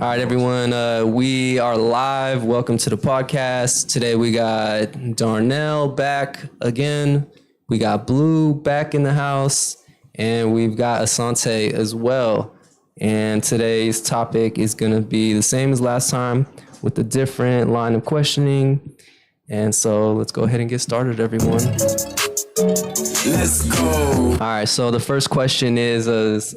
All right, everyone. We are live. Welcome to the podcast. Today we got Darnell back again. We got Blue back in the house, and we've got Asante as well. And today's topic is going to be the same as last time with a different line of questioning. And so let's go ahead and get started, everyone. Let's go. All right. So the first question is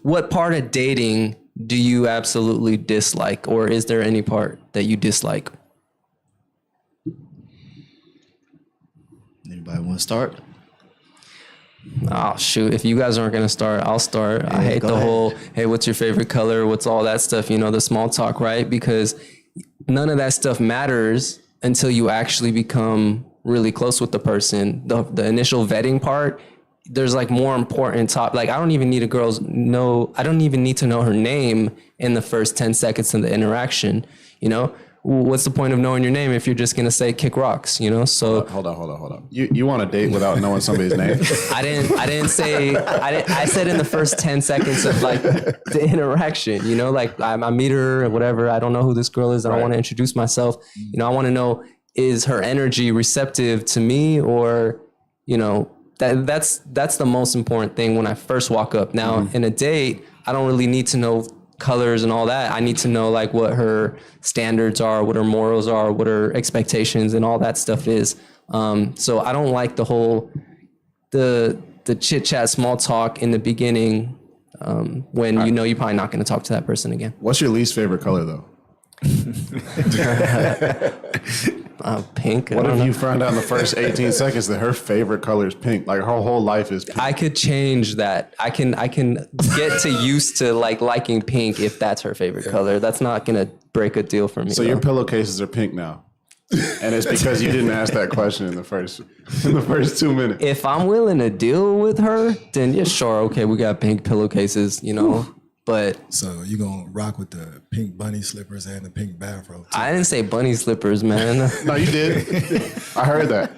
what part of dating do you absolutely dislike, or is there any part that you dislike? Anybody want to start? Oh, shoot. If you guys aren't going to start, I'll start. I hate the whole, hey, what's your favorite color? What's all that stuff? You know, the small talk, right? Because none of that stuff matters until you actually become really close with the person. The initial vetting part, there's like more important like I don't even need I don't even need to know her name in the first 10 seconds of the interaction. You know, what's the point of knowing your name if you're just going to say kick rocks, you know? So hold on. You want to date without knowing somebody's name? I said in the first 10 seconds of like the interaction, you know, like I meet her or whatever. I don't know who this girl is. I don't want to introduce myself. You know, I want to know, is her energy receptive to me, or, you know, that's the most important thing when I first walk up. Now, in a date, I don't really need to know colors and all that. I need to know like what her standards are, what her morals are, what her expectations and all that stuff is. So I don't like the whole the chit chat, small talk in the beginning when you know you're probably not going to talk to that person again. What's your least favorite color though? Pink. What if you found out in the first 18 seconds that her favorite color is pink? Like her whole life is pink. I could change that. I can get to used to like liking pink if that's her favorite color. That's not gonna break a deal for me. So your pillowcases are pink now, and it's because you didn't ask that question in the first 2 minutes. If I'm willing to deal with her, then yeah, sure, okay, we got pink pillowcases, you know. But so you gonna rock with the pink bunny slippers and the pink bathrobe too? I didn't say bunny slippers, man. No, you did. I heard that.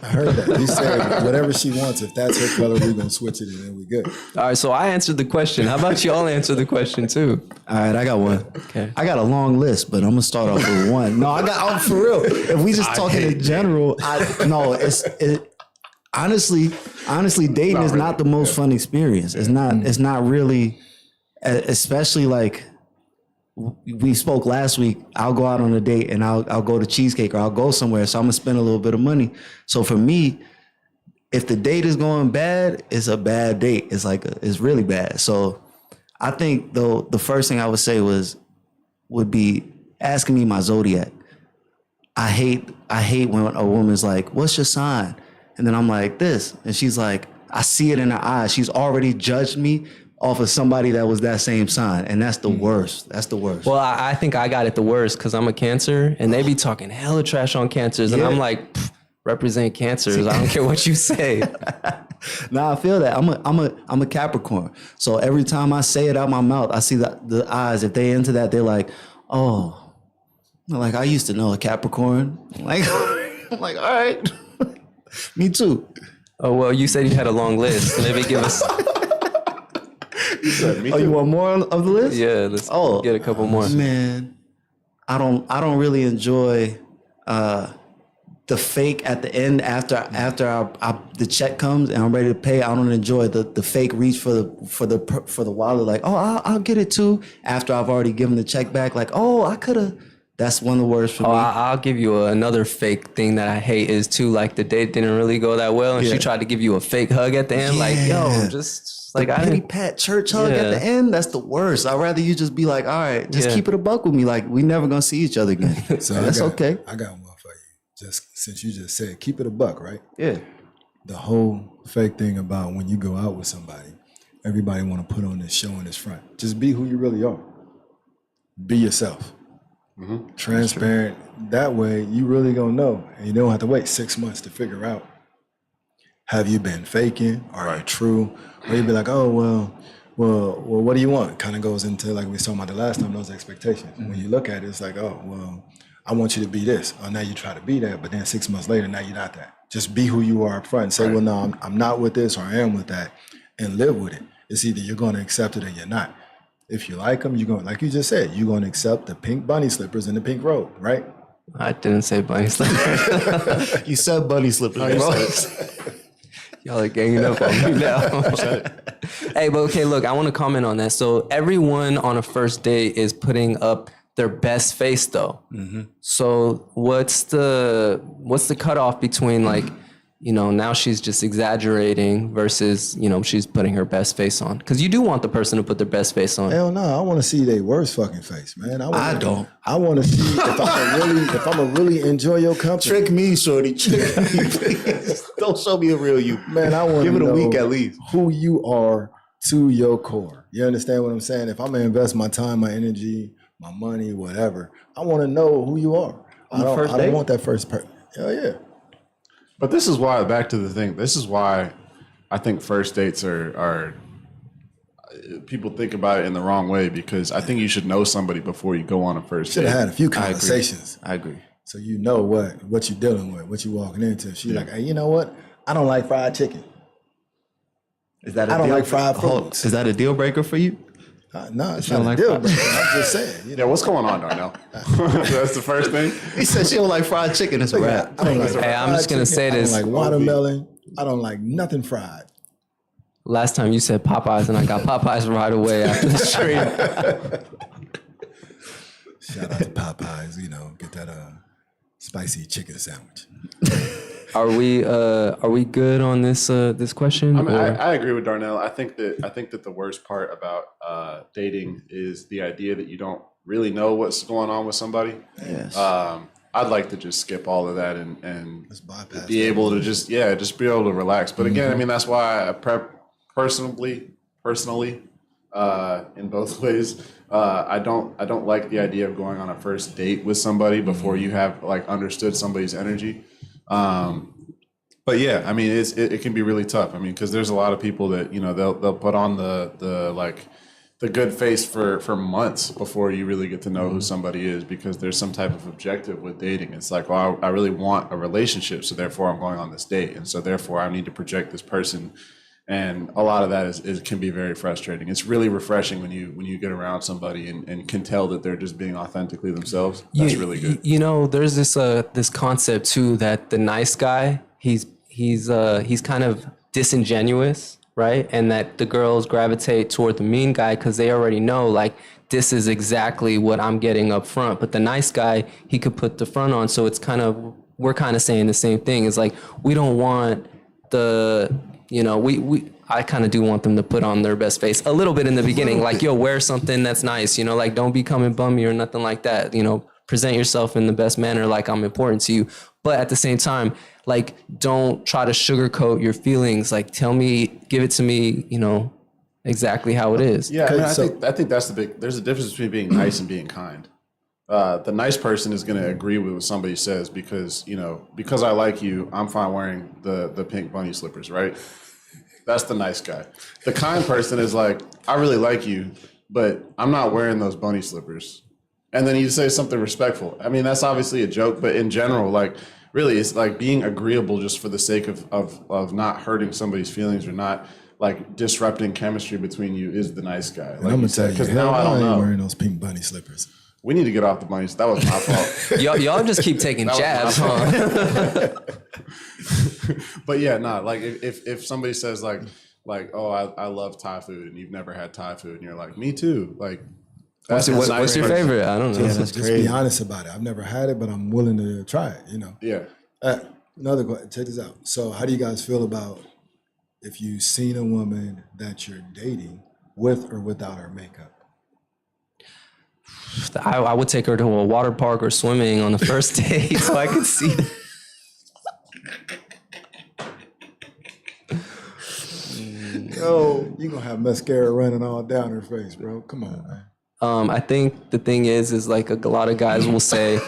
You said whatever she wants. If that's her color, we're gonna switch it and then we good. All right, so I answered the question. How about y'all answer the question too? All right, I got one. Okay. I got a long list, but I'm gonna start off with one. No, for real. If we just talking in general, honestly, dating is not the most fun experience. It's not really. Especially like we spoke last week, I'll go out on a date and I'll go to Cheesecake or I'll go somewhere. So I'm gonna spend a little bit of money. So for me, if the date is going bad, it's a bad date. It's really bad. So I think though the first thing I would say would be asking me my zodiac. I hate when a woman's like, "What's your sign?" And then I'm like, "This," and she's like, I see it in her eyes. She's already judged me off of somebody that was that same sign. And that's the worst. That's the worst. Well, I think I got it the worst because I'm a Cancer and they be talking hella trash on Cancers. And I'm like, represent Cancers. I don't care what you say. Nah, I feel that. I'm a Capricorn. So every time I say it out my mouth, I see the eyes. If they into that, they're like, oh, like I used to know a Capricorn. Like, I'm like, all right. Me too. Oh, well, you said you had a long list. Maybe give us... You want more of the list? Yeah, let's get a couple more. Man, I don't really enjoy the fake at the end after the check comes and I'm ready to pay. I don't enjoy the fake reach for the wallet. Like, oh, I'll get it too after I've already given the check back. Like, oh, I could have. That's one of the worst for me. I'll give you another fake thing that I hate is too, like the date didn't really go that well and she tried to give you a fake hug at the end. Like, yo, just like the pity pat church hug at the end. That's the worst. I'd rather you just be like, all right, just keep it a buck with me. Like, we never gonna see each other again. So that's okay. I got one for you. Just since you just said keep it a buck, right? Yeah. The whole fake thing about when you go out with somebody, everybody want to put on this show in this front. Just be who you really are. Be yourself. Mm-hmm. Transparent. That way you really gonna know, and you don't have to wait 6 months to figure out, have you been faking? Are you true? Or you'd be like, oh, well, what do you want? Kind of goes into, like we was talking about the last time, those expectations. Mm-hmm. When you look at it, it's like, oh, well, I want you to be this. Oh, now you try to be that, but then 6 months later, now you're not that. Just be who you are up front and say, well, no, I'm not with this or I am with that, and live with it. It's either you're going to accept it or you're not. If you like them, you're going, like you just said, you're going to accept the pink bunny slippers and the pink robe, right? I didn't say bunny slippers. You said bunny slippers. Bro. Y'all are ganging up on me now. Hey, but okay, look, I want to comment on that. So everyone on a first date is putting up their best face, though. Mm-hmm. So what's the cutoff between like, you know, now she's just exaggerating versus, you know, she's putting her best face on? Because you do want the person to put their best face on. Hell no, I want to see their worst fucking face, man. I don't. I want to see if I'm really enjoy your company. Trick me, shorty. Trick me, please. Don't show me the real you. Man, I want Give to it a know week at least. who you are to your core. You understand what I'm saying? If I'm gonna invest my time, my energy, my money, whatever, I want to know who you are. I don't want that first person. Hell yeah. But this is why, back to the thing, this is why I think first dates are people think about it in the wrong way, because I think you should know somebody before you go on a first Should date. have had a few conversations. I agree. So you know what you're dealing with, what you're walking into. She's like, hey, you know what? I don't like fried chicken. Is that I don't like fried Hold- foods. Is that a deal breaker for you? No, it's She not don't a like deal fried- breaker. I'm just saying. You know, Yeah, what's going on, Darnell? That's the first thing. He said she don't like fried chicken. It's a wrap. I don't like Hey, I'm just fried gonna say chicken. this. I don't like watermelon. I don't like nothing fried. Last time you said Popeyes and I got Popeyes right away after the stream. Shout out to Popeyes. You know, get that spicy chicken sandwich. Are we good on this question? I mean, or- I agree with Darnell. I think that the worst part about dating is the idea that you don't really know what's going on with somebody. Yes. I'd like to just skip all of that and Let's bypass be that. able to just be able to relax. But again, I mean, that's why I personally, in both ways, I don't like the idea of going on a first date with somebody before you have like understood somebody's energy. But yeah, I mean, it can be really tough. I mean, because there's a lot of people that, you know, they'll put on the good face for months before you really get to know who somebody is, because there's some type of objective with dating. It's like, well, I really want a relationship, so therefore I'm going on this date, and so therefore I need to project this person. And a lot of that is can be very frustrating. It's really refreshing when you get around somebody and can tell that they're just being authentically themselves. That's really good. You know, there's this concept too that the nice guy, he's kind of disingenuous, right? And that the girls gravitate toward the mean guy because they already know, like, this is exactly what I'm getting up front. But the nice guy, he could put the front on. So it's we're kind of saying the same thing. It's like, we don't want I kind of do want them to put on their best face a little bit in the beginning. Like, yo, wear something that's nice, you know, like, don't be coming bummy or nothing like that. You know, present yourself in the best manner, like I'm important to you. But at the same time, like, don't try to sugarcoat your feelings. Like, give it to me, you know, exactly how it is. Yeah, I, mean, so- I think that's there's a difference between being nice and being kind. The nice person is going to agree with what somebody says because I like you, I'm fine wearing the pink bunny slippers, right? That's the nice guy. The kind person is like, I really like you, but I'm not wearing those bunny slippers. And then you say something respectful. I mean, that's obviously a joke, but in general, like, really, it's like being agreeable just for the sake of not hurting somebody's feelings or not like disrupting chemistry between you is the nice guy. And I'm gonna tell you, because now I don't ain't know. wearing those pink bunny slippers. We need to get off the bunnies. That was my fault. Y'all just keep taking jabs, huh? But yeah, like if somebody says like, oh, I love Thai food, and you've never had Thai food, and you're like, me too. Like, What's your favorite? I don't know. Yeah, that's Just crazy. be honest about it. I've never had it, but I'm willing to try it. You know. Yeah. Another question. Check this out. So, how do you guys feel about if you've seen a woman that you're dating with or without her makeup? I would take her to a water park or swimming on the first date so I could see. Yo, you gonna have mascara running all down her face, bro. Come on, man. I think the thing is like a lot of guys will say,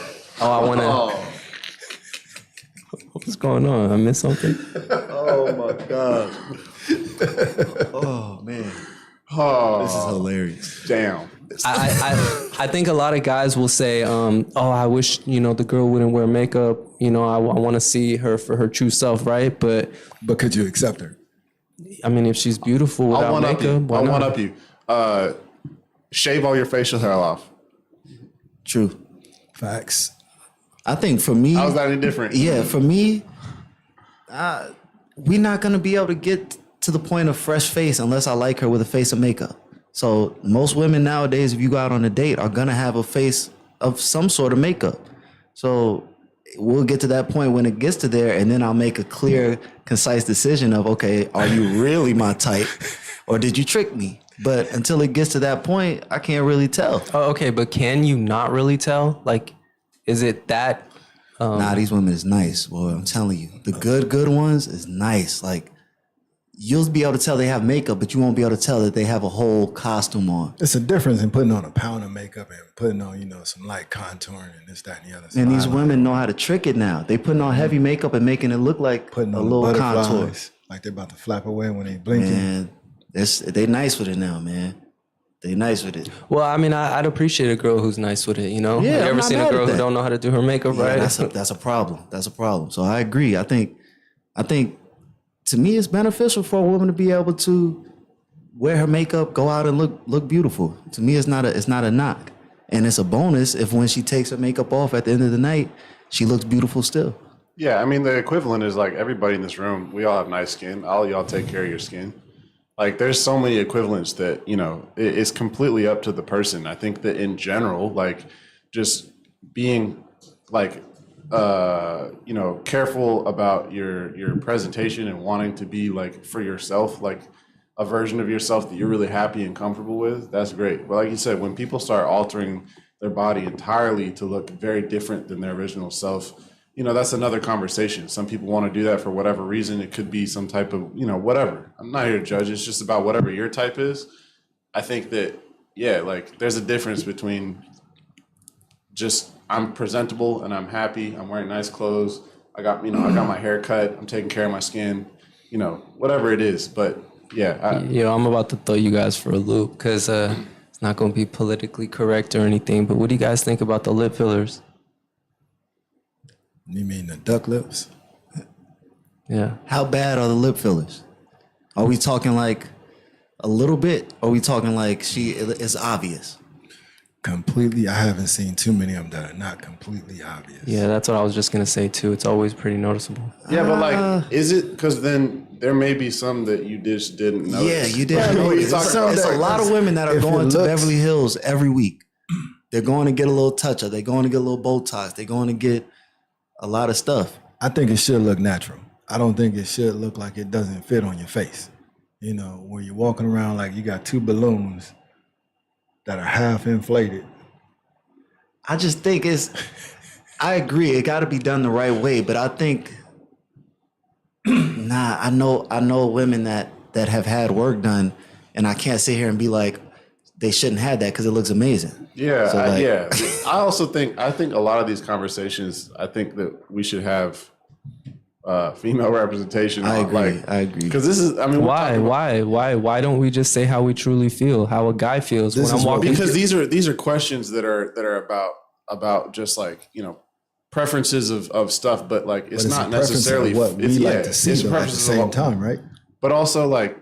"Oh, I want to." What's going on? I missed something. Oh my god. Oh man. Oh, This is hilarious. damn. I think a lot of guys will say, "Oh, I wish the girl wouldn't wear makeup. I want to see her for her true self, right?" But could you accept her? I mean, if she's beautiful I'll without one up makeup, you. why I'll not? one up you. shave all your facial hair off. True. Facts. I think for me, How's that any different? yeah, for me, we're not gonna be able to get to the point of fresh face unless I like her with a face of makeup. So most women nowadays, if you go out on a date, are gonna have a face of some sort of makeup. So we'll get to that point when it gets to there, and then I'll make a clear, concise decision of, okay, are you really my type, or did you trick me? But until it gets to that point, I can't really tell. Oh, okay, but can you not really tell? Like, is it that? Nah, these women is nice, boy. I'm telling you, the good ones is nice. Like, you'll be able to tell they have makeup, but you won't be able to tell that they have a whole costume on. It's a difference in putting on a pound of makeup and putting on, you know, some light contouring and this, that, and the other. And these women know how to trick it now. They putting on heavy makeup and making it look like putting a on little butterflies, contour. like they're about to flap away when they blinking. Man, they nice with it now, man. They nice with it. Well, I mean, I'd appreciate a girl who's nice with it. You know, Yeah, you I'm ever not seen a mad girl at who that. don't know how to do her makeup Yeah, right? that's a problem. That's a problem. So I agree. I think to me it's beneficial for a woman to be able to wear her makeup, go out and look beautiful. To me, it's not a knock, and it's a bonus if when she takes her makeup off at the end of the night, she looks beautiful still. Yeah, I mean, the equivalent is like everybody in this room, we all have nice skin. All y'all take care of your skin. Like, there's so many equivalents that, you know, it's completely up to the person. I think that in general, like, just being like, you know, careful about your presentation and wanting to be like for yourself, like a version of yourself that you're really happy and comfortable with, that's great. But like you said, when people start altering their body entirely to look very different than their original self, you know, that's another conversation. Some people want to do that for whatever reason. It could be some type of, you know, whatever. I'm not here to judge. It's just about whatever your type is. I think that, yeah, like there's a difference between just I'm presentable and I'm happy. I'm wearing nice clothes. I got my hair cut. I'm taking care of my skin, you know, whatever it is. But yeah. I'm about to throw you guys for a loop because it's not going to be politically correct or anything. But what do you guys think about the lip fillers? You mean the duck lips? Yeah. How bad are the lip fillers? Are we talking like a little bit? Or are we talking like it's obvious? Completely. I haven't seen too many of them that are not completely obvious. Yeah, that's what I was just going to say too. It's always pretty noticeable. Yeah, but like, is it? Because then there may be some that you just didn't know. Yeah, you didn't know. It's a lot of women that are going to Beverly Hills every week. They're going to get a little touch-up. They're going to get a little Botox. They're going to get a lot of stuff. I think it should look natural. I don't think it should look like it doesn't fit on your face. You know, where you're walking around like you got two balloons that are half inflated. I just think I agree. It got to be done the right way. But I think, I know women that have had work done, and I can't sit here and be like, they shouldn't have that because it looks amazing. Yeah, So, like- yeah. I think a lot of these conversations, I think that we should have female representation. I agree. Like, I agree. because this is, I mean, Why don't we just say how we truly feel, how a guy feels when I'm walking? because these are questions that are about just like, you know, preferences of stuff, but like it's But not a preference of necessarily what we like to see it's though, at the preferences same of- time, right? But also like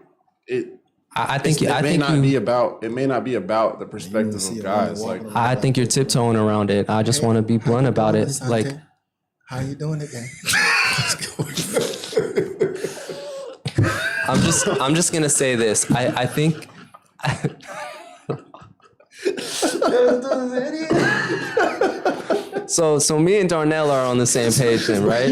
it. I think It may not you. be about the perspective see of a woman guys. walking Like, around. I think you're tiptoeing around it. I just want to be blunt about it. Like, how you doing today? I'm just gonna say this. I think. So me and Darnell are on the same page then, right?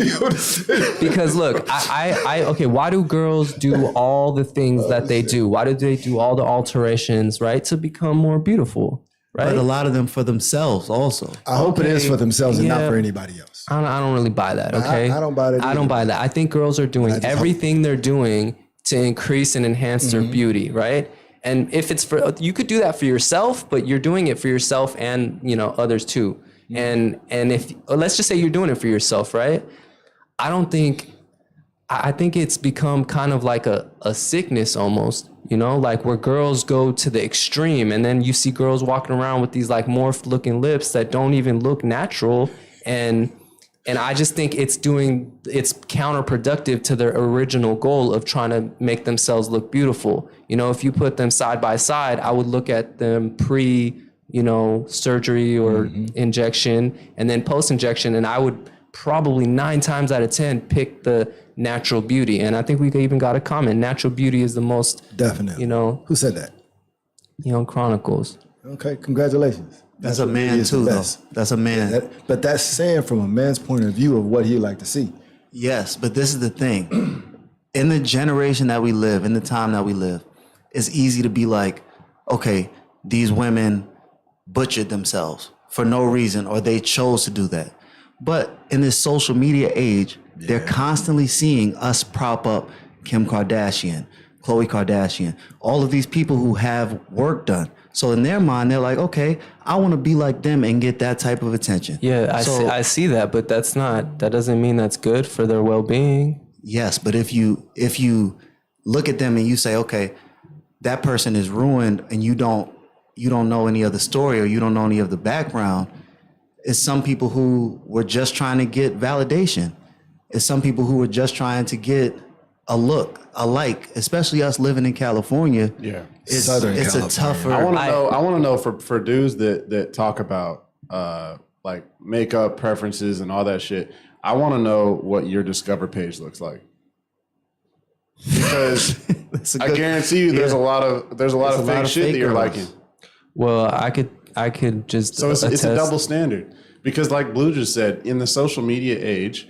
Because look, okay, why do girls do all the things that they do? Why do they do all the alterations, right? To become more beautiful, right? But a lot of them for themselves also. I hope it is for themselves and not yeah. for anybody else. I don't really buy that, okay? I don't buy that I don't either. buy that. I think girls are doing just everything they're doing to increase and enhance their beauty, right? And if it's for, you could do that for yourself, but you're doing it for yourself and, you know, others too. And if, let's just say you're doing it for yourself, right? I think it's become kind of like a sickness almost, you know, like where girls go to the extreme and then you see girls walking around with these like morphed looking lips that don't even look natural. And And I just think it's counterproductive to their original goal of trying to make themselves look beautiful. You know, if you put them side by side, I would look at them surgery or injection and then post-injection, and I would probably 9 times out of 10 pick the natural beauty. And I think we even got a comment. Natural beauty is the most, Definitely. Who said that? Young Chronicles. Okay, congratulations. That's a man too, though. That's a man. But that's saying from a man's point of view of what he'd like to see. Yes, but this is the thing. In the generation that we live, in the time that we live, it's easy to be like, okay, these women butchered themselves for no reason, or they chose to do that. But in this social media age, they're constantly seeing us prop up Kim Kardashian, Khloe Kardashian, all of these people who have work done. So in their mind, they're like, okay, I want to be like them and get that type of attention. Yeah, I see that, but that doesn't mean that's good for their well-being. Yes, but if you look at them and you say, okay, that person is ruined, and you don't know any of the story, or you don't know any of the background, it's some people who were just trying to get validation. It's some people who were just trying to get a look, a like, especially us living in California. Yeah. It's Southern a California. tougher. I want to know for dudes that talk about like makeup preferences and all that shit. I want to know what your Discover page looks like, because I guarantee you there's a lot of fake shit that you're liking. Well, I could just So it's a double standard, because like Blue just said, in the social media age,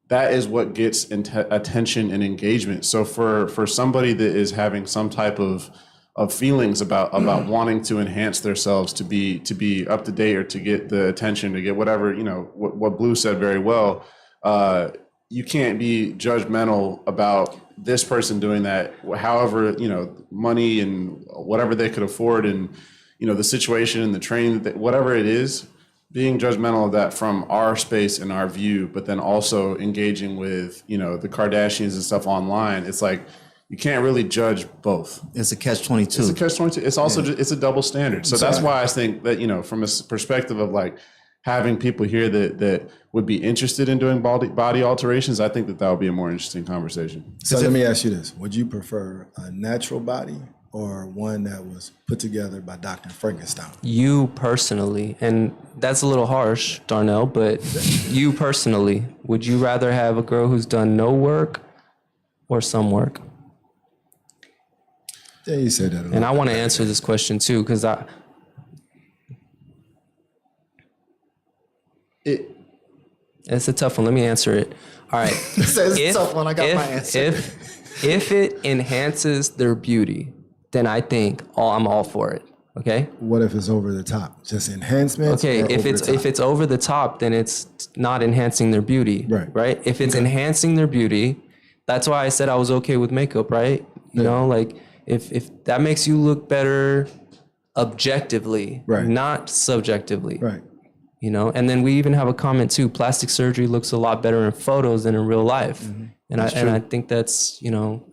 that is what gets attention and engagement. So for somebody that is having some type of feelings about wanting to enhance themselves to be up to date, or to get the attention, to get whatever, what Blue said very well, you can't be judgmental about this person doing that, however, money and whatever they could afford, and the situation and the training, whatever it is, being judgmental of that from our space and our view, but then also engaging with, the Kardashians and stuff online. It's like, you can't really judge both. It's a catch-22. It's a catch-22. It's also it's a double standard. So that's why I think that, from a perspective of like having people here that would be interested in doing body alterations, I think that would be a more interesting conversation. So let me ask you this. Would you prefer a natural body or one that was put together by Dr. Frankenstein? You personally, and that's a little harsh, Darnell, but you personally, would you rather have a girl who's done no work or some work? Yeah, you said that. And I want to answer this question too, because it's a tough one. Let me answer it. All right. It's a tough one. I got my answer. If it enhances their beauty, then I think I'm all for it. Okay. What if it's over the top? Just enhancements? Okay. Or If over it's over the top, then it's not enhancing their beauty. Right. Right. If it's enhancing their beauty, that's why I said I was okay with makeup. Right. You know, like if that makes you look better objectively, right, not subjectively. Right. And then we even have a comment too. Plastic surgery looks a lot better in photos than in real life. Mm-hmm. And I think that's,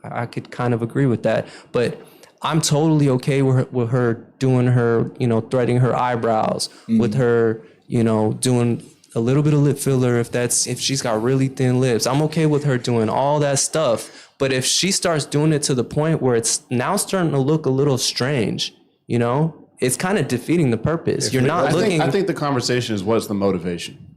I could kind of agree with that. But I'm totally okay with her doing her, threading her eyebrows, with her, doing a little bit of lip filler if she's got really thin lips. I'm okay with her doing all that stuff. But if she starts doing it to the point where it's now starting to look a little strange, it's kind of defeating the purpose. You're not looking. I think the conversation is what's the motivation.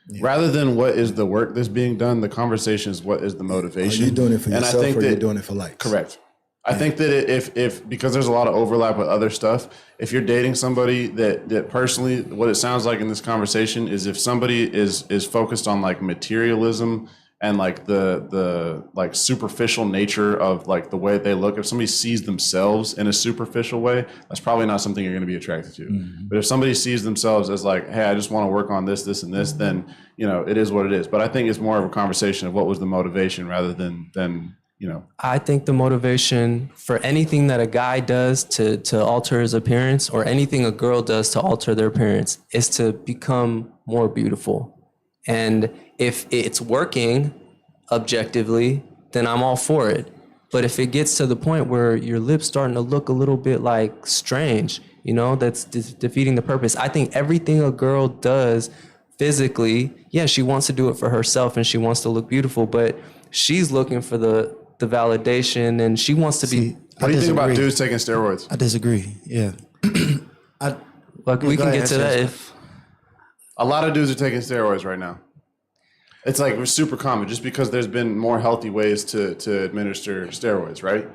Yeah. Rather than what is the work that's being done, the conversation is what is the motivation. Are you doing it for yourself, or you're doing it for likes? Correct. I think that if because there's a lot of overlap with other stuff, if you're dating somebody that personally, what it sounds like in this conversation is if somebody is focused on like materialism and like the like superficial nature of like the way they look, if somebody sees themselves in a superficial way, that's probably not something you're going to be attracted to. Mm-hmm. But if somebody sees themselves as like, hey, I just want to work on this, and this, then, it is what it is. But I think it's more of a conversation of what was the motivation rather than. I think the motivation for anything that a guy does to alter his appearance, or anything a girl does to alter their appearance, is to become more beautiful. And if it's working objectively, then I'm all for it. But if it gets to the point where your lips starting to look a little bit like strange, that's defeating the purpose. I think everything a girl does physically, yeah, she wants to do it for herself and she wants to look beautiful, but she's looking for the validation and she wants to be. What do you think about dudes taking steroids? I disagree. Yeah. Like we Go can ahead, get to that if. A lot of dudes are taking steroids right now. It's like super common just because there's been more healthy ways to administer steroids, right?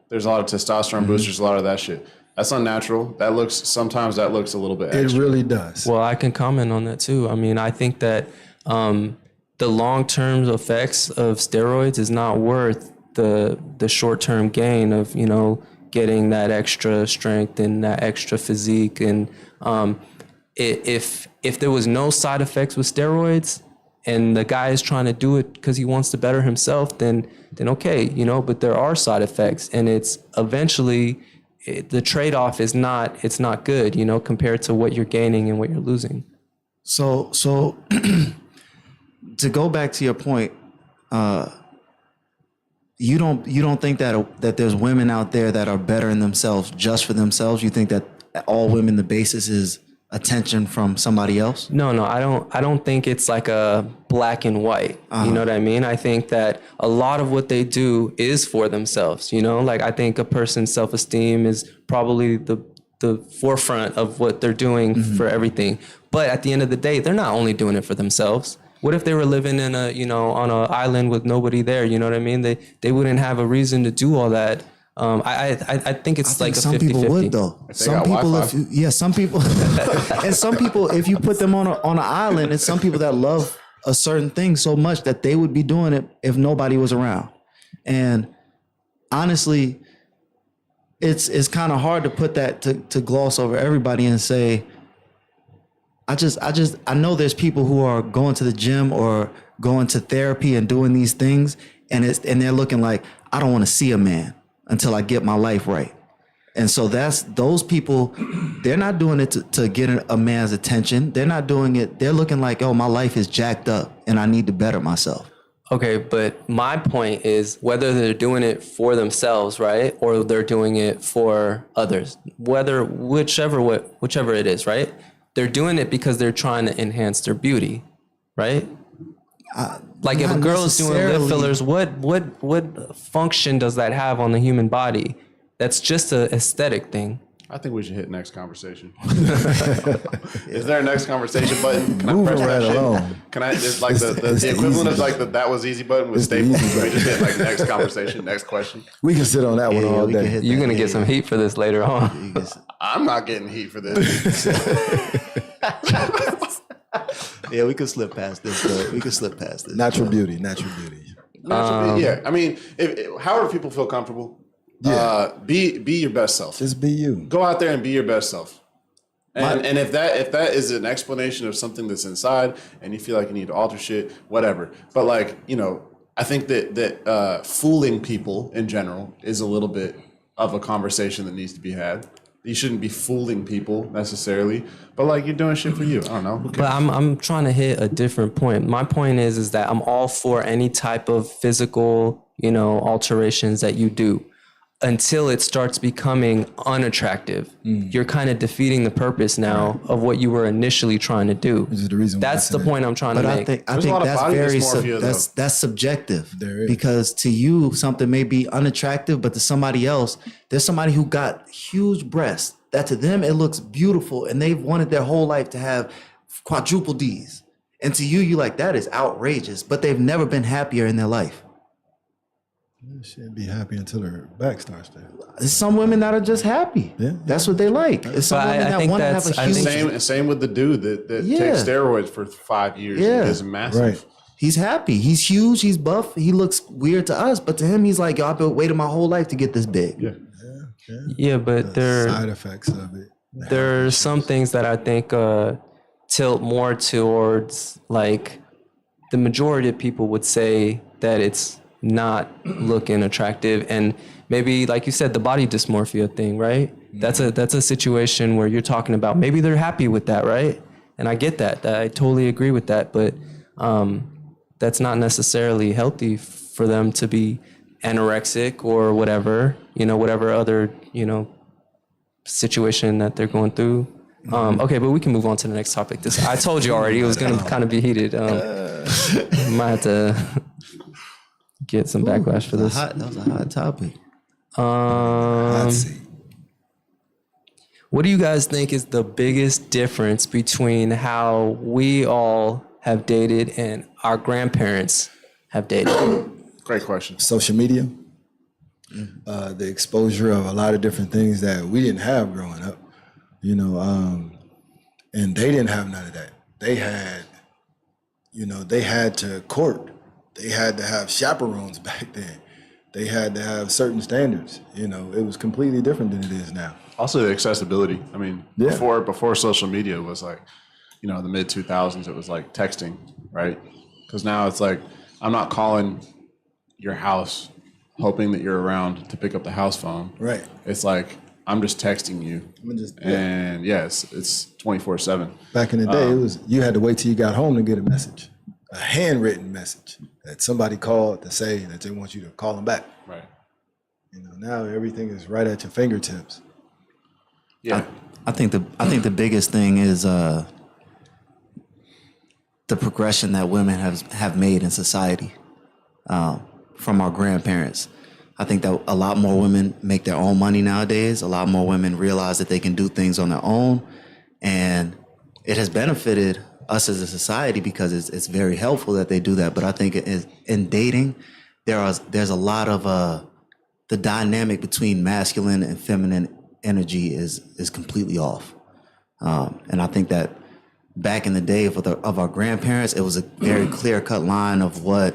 There's a lot of testosterone boosters, a lot of that shit. That's unnatural. Sometimes that looks a little bit It extra. really does. Well, I can comment on that too. I mean, I think that the long-term effects of steroids is not worth the short-term gain of, you know, getting that extra strength and that extra physique. And if there was no side effects with steroids and the guy is trying to do it because he wants to better himself, then okay, you know, but there are side effects and it's eventually the trade-off is it's not good, you know, compared to what you're gaining and what you're losing. So to go back to your point, you don't think that there's women out there that are better in themselves just for themselves? You think that all women, the basis is attention from somebody else? No, I don't think it's like a black and white. You know what I mean? I think that a lot of what they do is for themselves, you know? Like I think a person's self-esteem is probably the forefront of what they're doing for everything. But at the end of the day, they're not only doing it for themselves. What if they were living in a, you know, on an island with nobody there? You know what I mean? They wouldn't have a reason to do all that. I think it's like a 50-50. Some people would though. Some people, some people, and some people, if you put them on an island, it's some people that love a certain thing so much that they would be doing it if nobody was around. And honestly, it's kind of hard to put that to gloss over everybody and say, I know there's people who are going to the gym or going to therapy and doing these things, and they're looking like, I don't want to see a man until I get my life right. And so those people, they're not doing it to get a man's attention. They're not doing it. They're looking like, oh, my life is jacked up and I need to better myself. Okay, but my point is whether they're doing it for themselves, right? Or they're doing it for others, whichever it is, right? They're doing it because they're trying to enhance their beauty, right? Like if a girl is doing lip fillers, what function does that have on the human body? That's just an aesthetic thing. I think we should hit next conversation. Is there a next conversation button? Can Moving I press right that along. shit? Can I just like the equivalent of like the that was easy button with Staples? We just hit like next conversation, next question. We can sit on that one all we can day. hit You're that. gonna get some heat for this later on. I'm not getting heat for this. Yeah, we could slip past this. We could slip past this. Natural beauty, natural beauty. Yeah, I mean, however people feel comfortable, be your best self. Just be you. Go out there and be your best self. And if that is an explanation of something that's inside, and you feel like you need to alter shit, whatever. But like, you know, I think that fooling people in general is a little bit of a conversation that needs to be had. You shouldn't be fooling people necessarily, but like you're doing shit for you. I don't know. But I'm trying to hit a different point. My point is that I'm all for any type of physical, you know, alterations that you do until it starts becoming unattractive. You're kind of defeating the purpose now of what you were initially trying to do. Which is the reason why That's I the said point I'm trying to make. I think lot of that's body very dysmorphia, that's subjective. There is. Because to you something may be unattractive, but to somebody else, there's somebody who got huge breasts that to them it looks beautiful, and they've wanted their whole life to have quadruple D's. And to you, like, that is outrageous, but they've never been happier in their life. You shouldn't be happy until her back starts to. There's some women that are just happy. Yeah. That's what they like. It's some But I women that think want to have that's- a I huge. think- Same with the dude that Yeah. takes steroids for 5 years Yeah. and is massive. Right. He's happy. He's huge. He's buff. He looks weird to us, but to him, he's like, yo, I've been waiting my whole life to get this big. Yeah. Yeah, but Side effects of it. there are some things that I think tilt more towards, like, the majority of people would say that it's not looking attractive, and maybe, like you said, the body dysmorphia thing, right? That's a situation where you're talking about maybe they're happy with that, right? And I get that. I totally agree with that, but that's not necessarily healthy for them to be anorexic or whatever, you know, whatever other, you know, situation that they're going through. Okay, but we can move on to the next topic. I told you already it was going to kind of be heated. Might have to get some backlash for this. That was a hot topic. I'd see. What do you guys think is the biggest difference between how we all have dated and our grandparents have dated? Great question. Social media, the exposure of a lot of different things that we didn't have growing up, you know, and they didn't have none of that. They had, you know, they had to court. They had to have chaperones back then. They had to have certain standards. You know, it was completely different than it is now. Also the accessibility. I mean, Yeah. before social media was like, you know, the mid 2000s, it was like texting, right? Because now it's like, I'm not calling your house hoping that you're around to pick up the house phone. Right. It's like, I'm just texting you. And yes, it's 24/7. Back in the day, it was you had to wait till you got home to get a message, a handwritten message that somebody called to say that they want you to call them back. Right. You know, now everything is right at your fingertips. Yeah. I think the biggest thing is the progression that women have made in society from our grandparents. I think that a lot more women make their own money nowadays. A lot more women realize that they can do things on their own, and it has benefited us as a society because it's very helpful that they do that. But I think in dating, there's a lot of the dynamic between masculine and feminine energy is completely off, and I think that back in the day of our grandparents, it was a very clear cut line of what.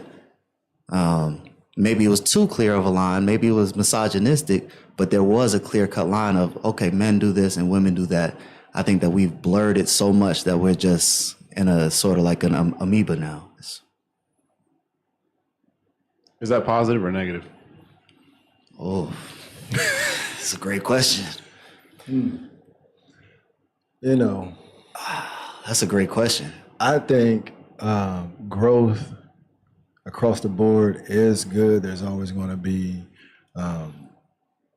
Maybe it was too clear of a line. Maybe it was misogynistic, but there was a clear cut line of, okay, men do this and women do that. I think that we've blurred it so much that we're just in a sort of like an amoeba now. Is that positive or negative? Oh, it's a great question. You know, That's a great question. I think growth across the board is good. There's always going to be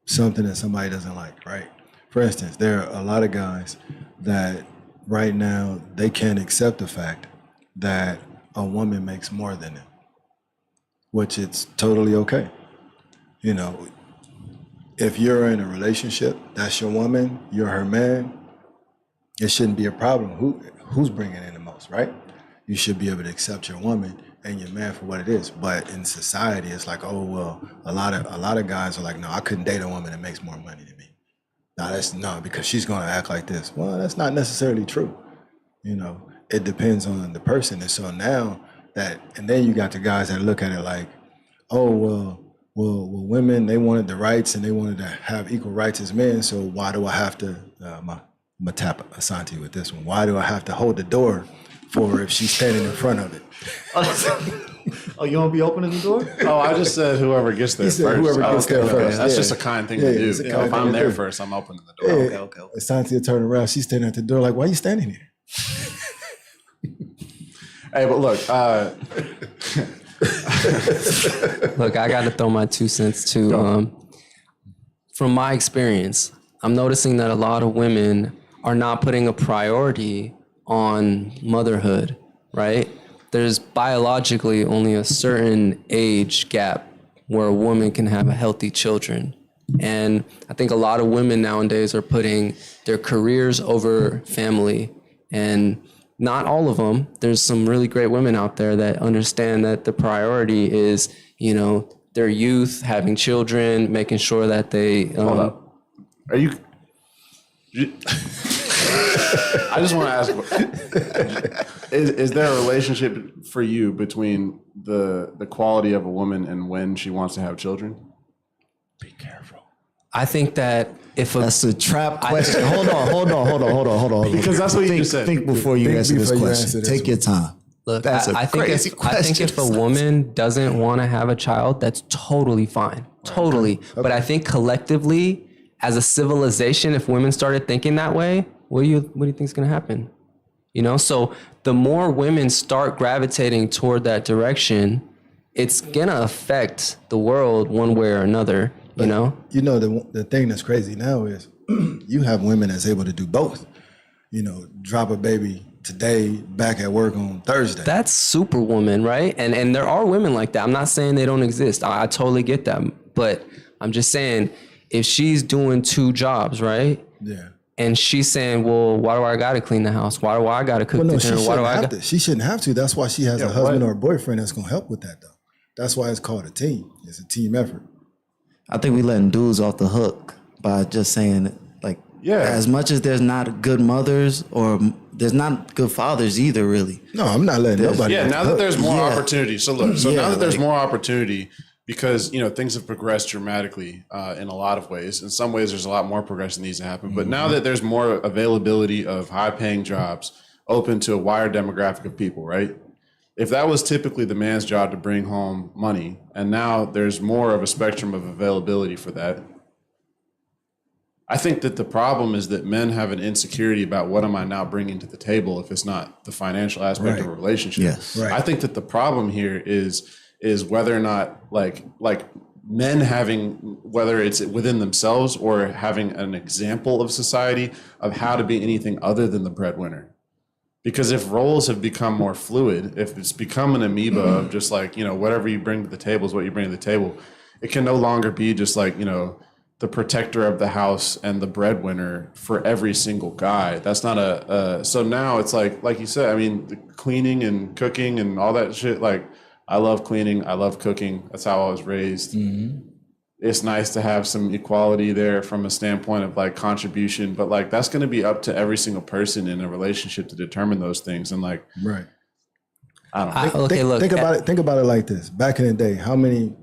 something that somebody doesn't like, right? For instance, there are a lot of guys that right now they can't accept the fact that a woman makes more than them, which it's totally okay. You know, if you're in a relationship, that's your woman, you're her man, it shouldn't be a problem. Who's bringing in the most, right? You should be able to accept your woman and your man for what it is. But in society, it's like, oh well, a lot of guys are like, no, I couldn't date a woman that makes more money than me. No, because she's gonna act like this. Well, that's not necessarily true. You know, it depends on the person. And so now and then you got the guys that look at it like, oh well, women, they wanted the rights and they wanted to have equal rights as men. So why do I have to? I'm gonna tap Asante with this one. Why do I have to hold the door for her if she's standing in front of it? Oh, you won't be opening the door? Oh, I just said whoever gets there said first. whoever gets there first, That's yeah. just a kind thing Yeah, to it's a do. kind If thing I'm to there do. first, I'm opening the door. Okay. Asante will turn around. She's standing at the door like, why are you standing here? Hey, but look, Look, I got to throw my 2 cents too. From my experience, I'm noticing that a lot of women are not putting a priority on motherhood, right? There's biologically only a certain age gap where a woman can have a healthy children. And I think a lot of women nowadays are putting their careers over family. And not all of them. There's some really great women out there that understand that the priority is, you know, their youth, having children, making sure that they. hold up. Are you? I just want to ask: is there a relationship for you between the quality of a woman and when she wants to have children? Be careful. I think that if a That's a trap question. Hold on. Because that's what you just said. Think before you answer this before you question. answer this Take one. your time. Look, That's a I think crazy I think if a question. woman doesn't want to have a child, that's totally fine. Totally. But I think collectively, as a civilization, if women started thinking that way, what do you think is going to happen? You know, so the more women start gravitating toward that direction, it's going to affect the world one way or another, you know? You know, the thing that's crazy now is you have women that's able to do both. drop a baby today, back at work on Thursday. That's superwoman, right? And there are women like that. I'm not saying they don't exist. I totally get that. But I'm just saying, if she's doing 2 jobs, right? Yeah. And she's saying, well, why do I got to clean the house? Why do I got to cook Well, no, the she dinner? Why do shouldn't I have to. She shouldn't have to. That's why she has a husband or a boyfriend that's going to help with that, though. That's why it's called a team. It's a team effort. I think we letting dudes off the hook by just saying, like, as much as there's not good mothers or there's not good fathers either, really. No, I'm not letting nobody. Yeah, off now the that hook. there's more opportunity. So look, now that there's like- more opportunity, because things have progressed dramatically in a lot of ways. In some ways, there's a lot more progression needs to happen. But now that there's more availability of high-paying jobs open to a wider demographic of people, right? If that was typically the man's job to bring home money, and now there's more of a spectrum of availability for that, I think that the problem is that men have an insecurity about what am I now bringing to the table if it's not the financial aspect of a relationship. Yes. Right. I think that the problem here is whether or not like men having, whether it's within themselves or having an example of society of how to be anything other than the breadwinner. Because if roles have become more fluid, if it's become an amoeba of just like, whatever you bring to the table is what you bring to the table, it can no longer be just like, the protector of the house and the breadwinner for every single guy. That's not so now it's like you said, I mean, the cleaning and cooking and all that shit, like, I love cleaning. I love cooking. That's how I was raised. Mm-hmm. It's nice to have some equality there from a standpoint of like contribution, but like that's going to be up to every single person in a relationship to determine those things. And like, Right. I don't know. Think about it. Think about it like this. Back in the day, how many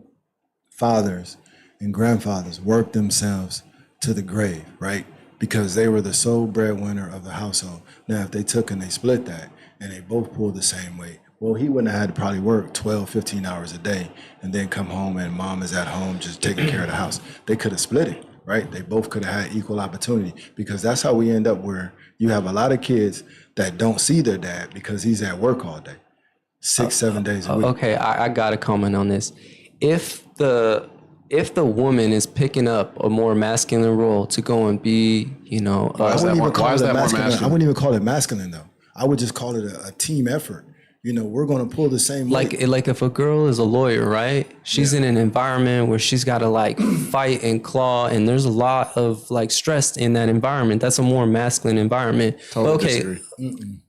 fathers and grandfathers worked themselves to the grave, right? Because they were the sole breadwinner of the household. Now, if they took and they split that and they both pulled the same weight, well, he wouldn't have had to probably work 12, 15 hours a day and then come home and mom is at home just taking care of the house. They could have split it, right? They both could have had equal opportunity, because that's how we end up where you have a lot of kids that don't see their dad because he's at work all day, 6-7 days a week. Okay, I got to comment on this. If the woman is picking up a more masculine role to go and be, Why is that more masculine? I wouldn't even call it masculine, though. I would just call it a team effort. We're going to pull the same weight. like if a girl is a lawyer, right? She's in an environment where she's got to like fight and claw, and there's a lot of like stress in that environment. That's a more masculine environment. Totally Okay. disagree.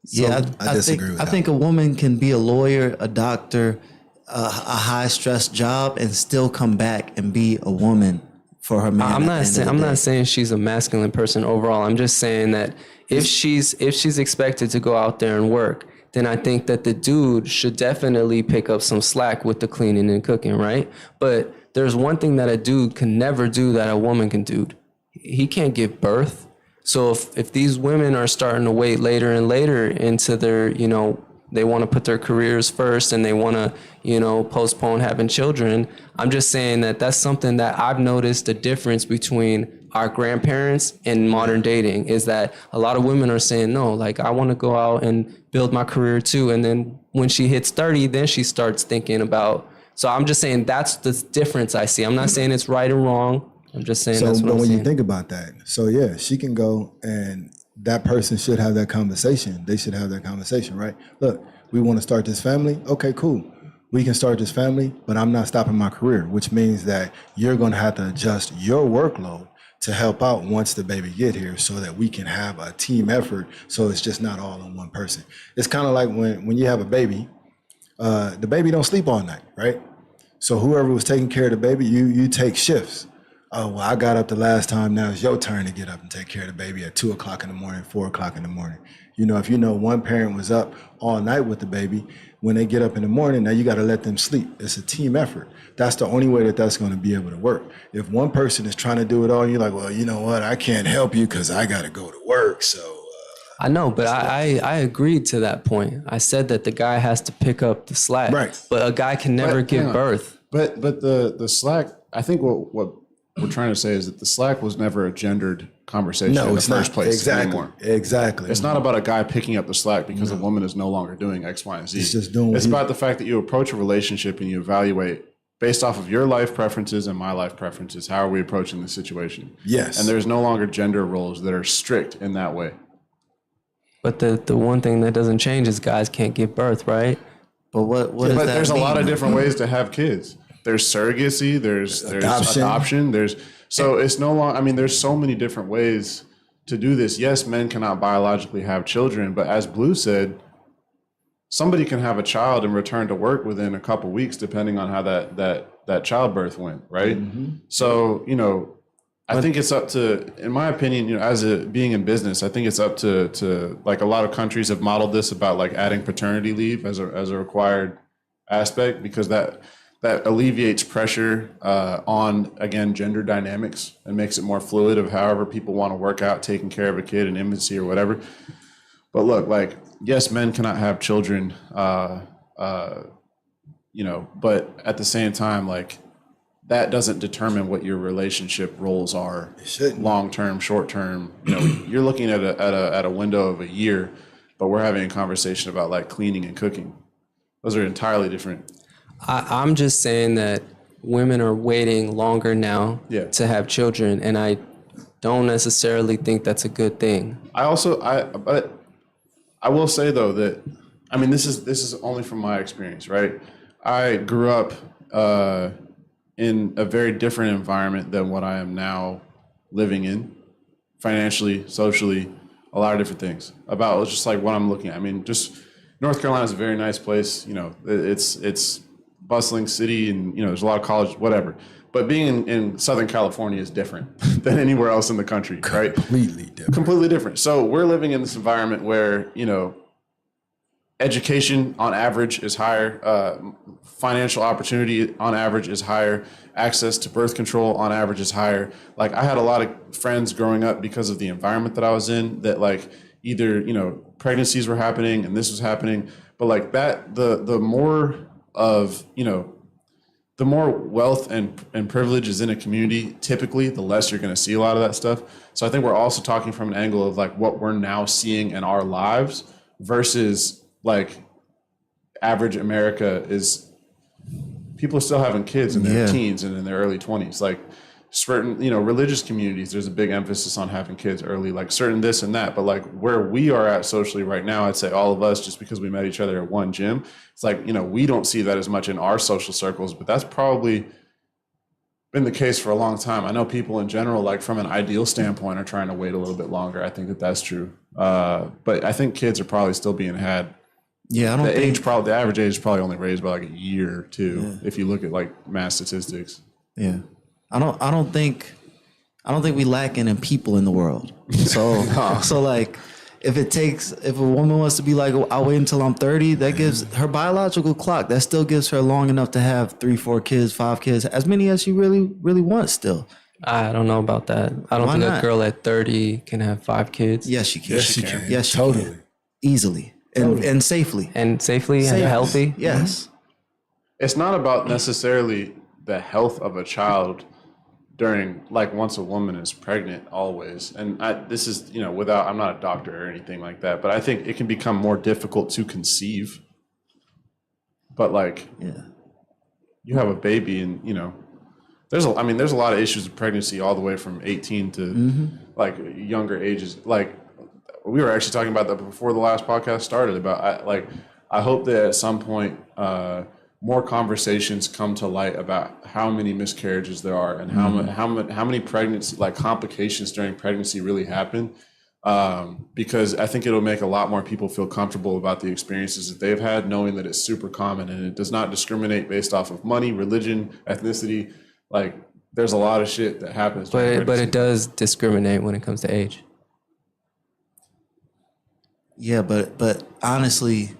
Yeah, I disagree with I that. think a woman can be a lawyer, a doctor, a high stress job, and still come back and be a woman for her man. I'm not saying she's a masculine person overall. I'm just saying that if she's expected to go out there and work, then I think that the dude should definitely pick up some slack with the cleaning and cooking, right? But there's one thing that a dude can never do that a woman can do. He can't give birth. So if these women are starting to wait later and later into their, they want to put their careers first and they want to, postpone having children, I'm just saying that that's something that I've noticed the difference between our grandparents and modern dating is that a lot of women are saying, no, like I want to go out and build my career too. And then when she hits 30, then she starts thinking about, so I'm just saying that's the difference I see. I'm not saying it's right or wrong. I'm just saying that's what but I'm when saying. you think about that, so yeah, she can go and that person should have that conversation. They should have that conversation, right? Look, we want to start this family. Okay, cool. We can start this family, but I'm not stopping my career, which means that you're going to have to adjust your workload to help out once the baby get here so that we can have a team effort so it's just not all on one person. It's kind of like when you have a baby, the baby don't sleep all night, right? So whoever was taking care of the baby, you take shifts. Oh, well, I got up the last time. Now it's your turn to get up and take care of the baby at 2 o'clock in the morning, 4 o'clock in the morning. If one parent was up all night with the baby, when they get up in the morning, now you got to let them sleep. It's a team effort. That's the only way that's going to be able to work. If one person is trying to do it all, you're like, well, you know what? I can't help you because I got to go to work. So I know, but I agreed to that point. I said that the guy has to pick up the slack, Right. But a guy can never give yeah. birth. But the slack, I think what we're trying to say is that the slack was never a gendered conversation in the first place anymore. Exactly. It's not about a guy picking up the slack because a woman is no longer doing X, Y, and Z. It's just doing It's about the fact that you approach a relationship and you evaluate based off of your life preferences and my life preferences, how are we approaching the situation? Yes. And there's no longer gender roles that are strict in that way. But the one thing that doesn't change is guys can't give birth, right? But what does But that there's a lot of mean? different ways to have kids. There's surrogacy, there's Adoption. adoption, so it's no longer, I mean, there's so many different ways to do this. Yes, men cannot biologically have children, but as Blue said, somebody can have a child and return to work within a couple weeks, depending on how that childbirth went, right? So, you know, I think it's up to, in my opinion, you know, as being in business, I think it's up to like a lot of countries have modeled this about like adding paternity leave as a required aspect, because that alleviates pressure on, again, gender dynamics and makes it more fluid of however people want to work out taking care of a kid in infancy or whatever. But look, like, yes, men cannot have children, you know, but at the same time, like, that doesn't determine what your relationship roles are, long term, short term. You know, you're looking at a window of a year, but we're having a conversation about like cleaning and cooking. Those are entirely different. I'm just saying that women are waiting longer now to have children, and I don't necessarily think that's a good thing. But I will say though that, I mean, this is only from my experience, right? I grew up in a very different environment than what I am now living in, financially, socially, a lot of different things about just like what I'm looking at. I mean, just North Carolina is a very nice place. You know, it's bustling city, and you know, there's a lot of college, whatever. But being in Southern California is different than anywhere else in the country, right? Completely different. So we're living in this environment where, you know, education on average is higher, financial opportunity on average is higher, access to birth control on average is higher. Like, I had a lot of friends growing up because of the environment that I was in that, like, either, you know, pregnancies were happening and this was happening, but like that, the more of, you know, the more wealth and privilege is in a community, typically, the less you're going to see a lot of that stuff. So I think we're also talking from an angle of like what we're now seeing in our lives versus like average America is people are still having kids in their teens and in their early 20s. Like certain, you know, religious communities, there's a big emphasis on having kids early, like certain this and that. But like where we are at socially right now, I'd say all of us, just because we met each other at one gym, it's like, you know, we don't see that as much in our social circles, but that's probably been the case for a long time. I know people in general, like from an ideal standpoint, are trying to wait a little bit longer. I think that that's true. But I think kids are probably still being had. Yeah, I don't think the average age is probably only raised by like a year or two, if you look at like mass statistics. Yeah, I don't think we lacking in people in the world. So so like if a woman wants to be like, I'll wait until I'm 30, that gives her biological clock. That still gives her long enough to have 3, 4 kids, 5 kids, as many as she really wants. Still, I don't know about that. I don't think a girl at 30 can have 5 kids. yes, she can. Yes, she can. Yes, she Totally. can. Easily and safely. And safely and healthy. Yes. It's not about necessarily the health of a child during, like, once a woman is pregnant always. And this is, you know, I'm not a doctor or anything like that, but I think it can become more difficult to conceive. But like, you have a baby and, you know, there's a lot of issues with pregnancy all the way from 18 to like younger ages. Like, we were actually talking about that before the last podcast started about, I hope that at some point, more conversations come to light about how many miscarriages there are and how many pregnancy, like complications during pregnancy really happen. Because I think it'll make a lot more people feel comfortable about the experiences that they've had, knowing that it's super common and it does not discriminate based off of money, religion, ethnicity. Like, there's a lot of shit that happens. But it does discriminate when it comes to age. Yeah, but honestly,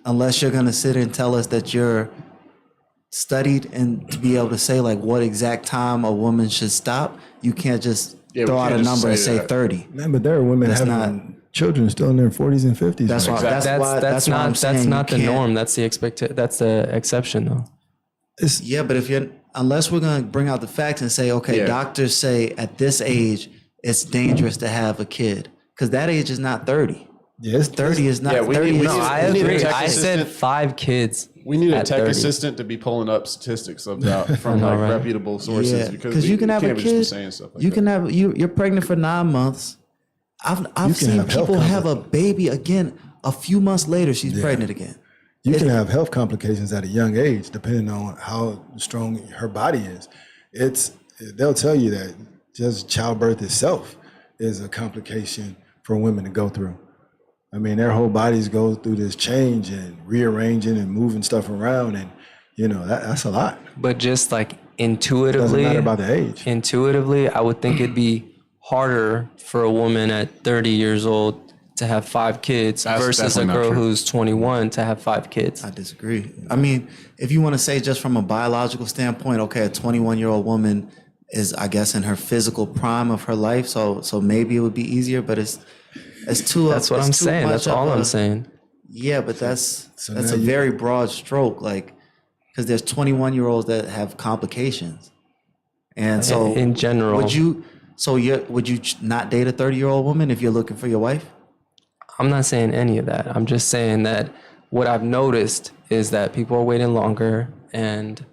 unless you're gonna sit and tell us that you're studied and to be able to say like what exact time a woman should stop, you can't just throw out a number and say 30. Man, but there are women having children still in their 40s and 50s. That's why. That's not the norm. That's the That's the exception, though. But unless we're gonna bring out the facts and say, okay, doctors say at this age it's dangerous to have a kid, because that age is not 30. Yes, 30 is not. 30 I agree. I said 5 kids. We need a at tech 30. assistant to be pulling up statistics about from know, like right? reputable sources Yeah, because you can have a can't just be kid. saying stuff like You that. can have you're pregnant for 9 months. I've can seen have health people have a baby again. A few months later, she's pregnant again. You can have health complications at a young age, depending on how strong her body is. They'll tell you that just childbirth itself is a complication for women to go through. I mean, their whole bodies go through this change and rearranging and moving stuff around, and that's a lot. But just like Doesn't intuitively, matter about the age. intuitively, I would think it'd be harder for a woman at 30 years old to have 5 kids That's versus a definitely not girl true. who's 21 to have 5 kids. I disagree. I mean, if you want to say just from a biological standpoint, okay, a 21-year-old woman is, I guess, in her physical prime of her life, so maybe it would be easier. But it's too. That's what I'm saying. That's all I'm saying. Yeah, but that's now a very broad stroke, like, because there's 21-year-olds that have complications, and so In general. would you not date a 30-year-old woman if you're looking for your wife? I'm not saying any of that. I'm just saying that what I've noticed is that people are waiting longer, and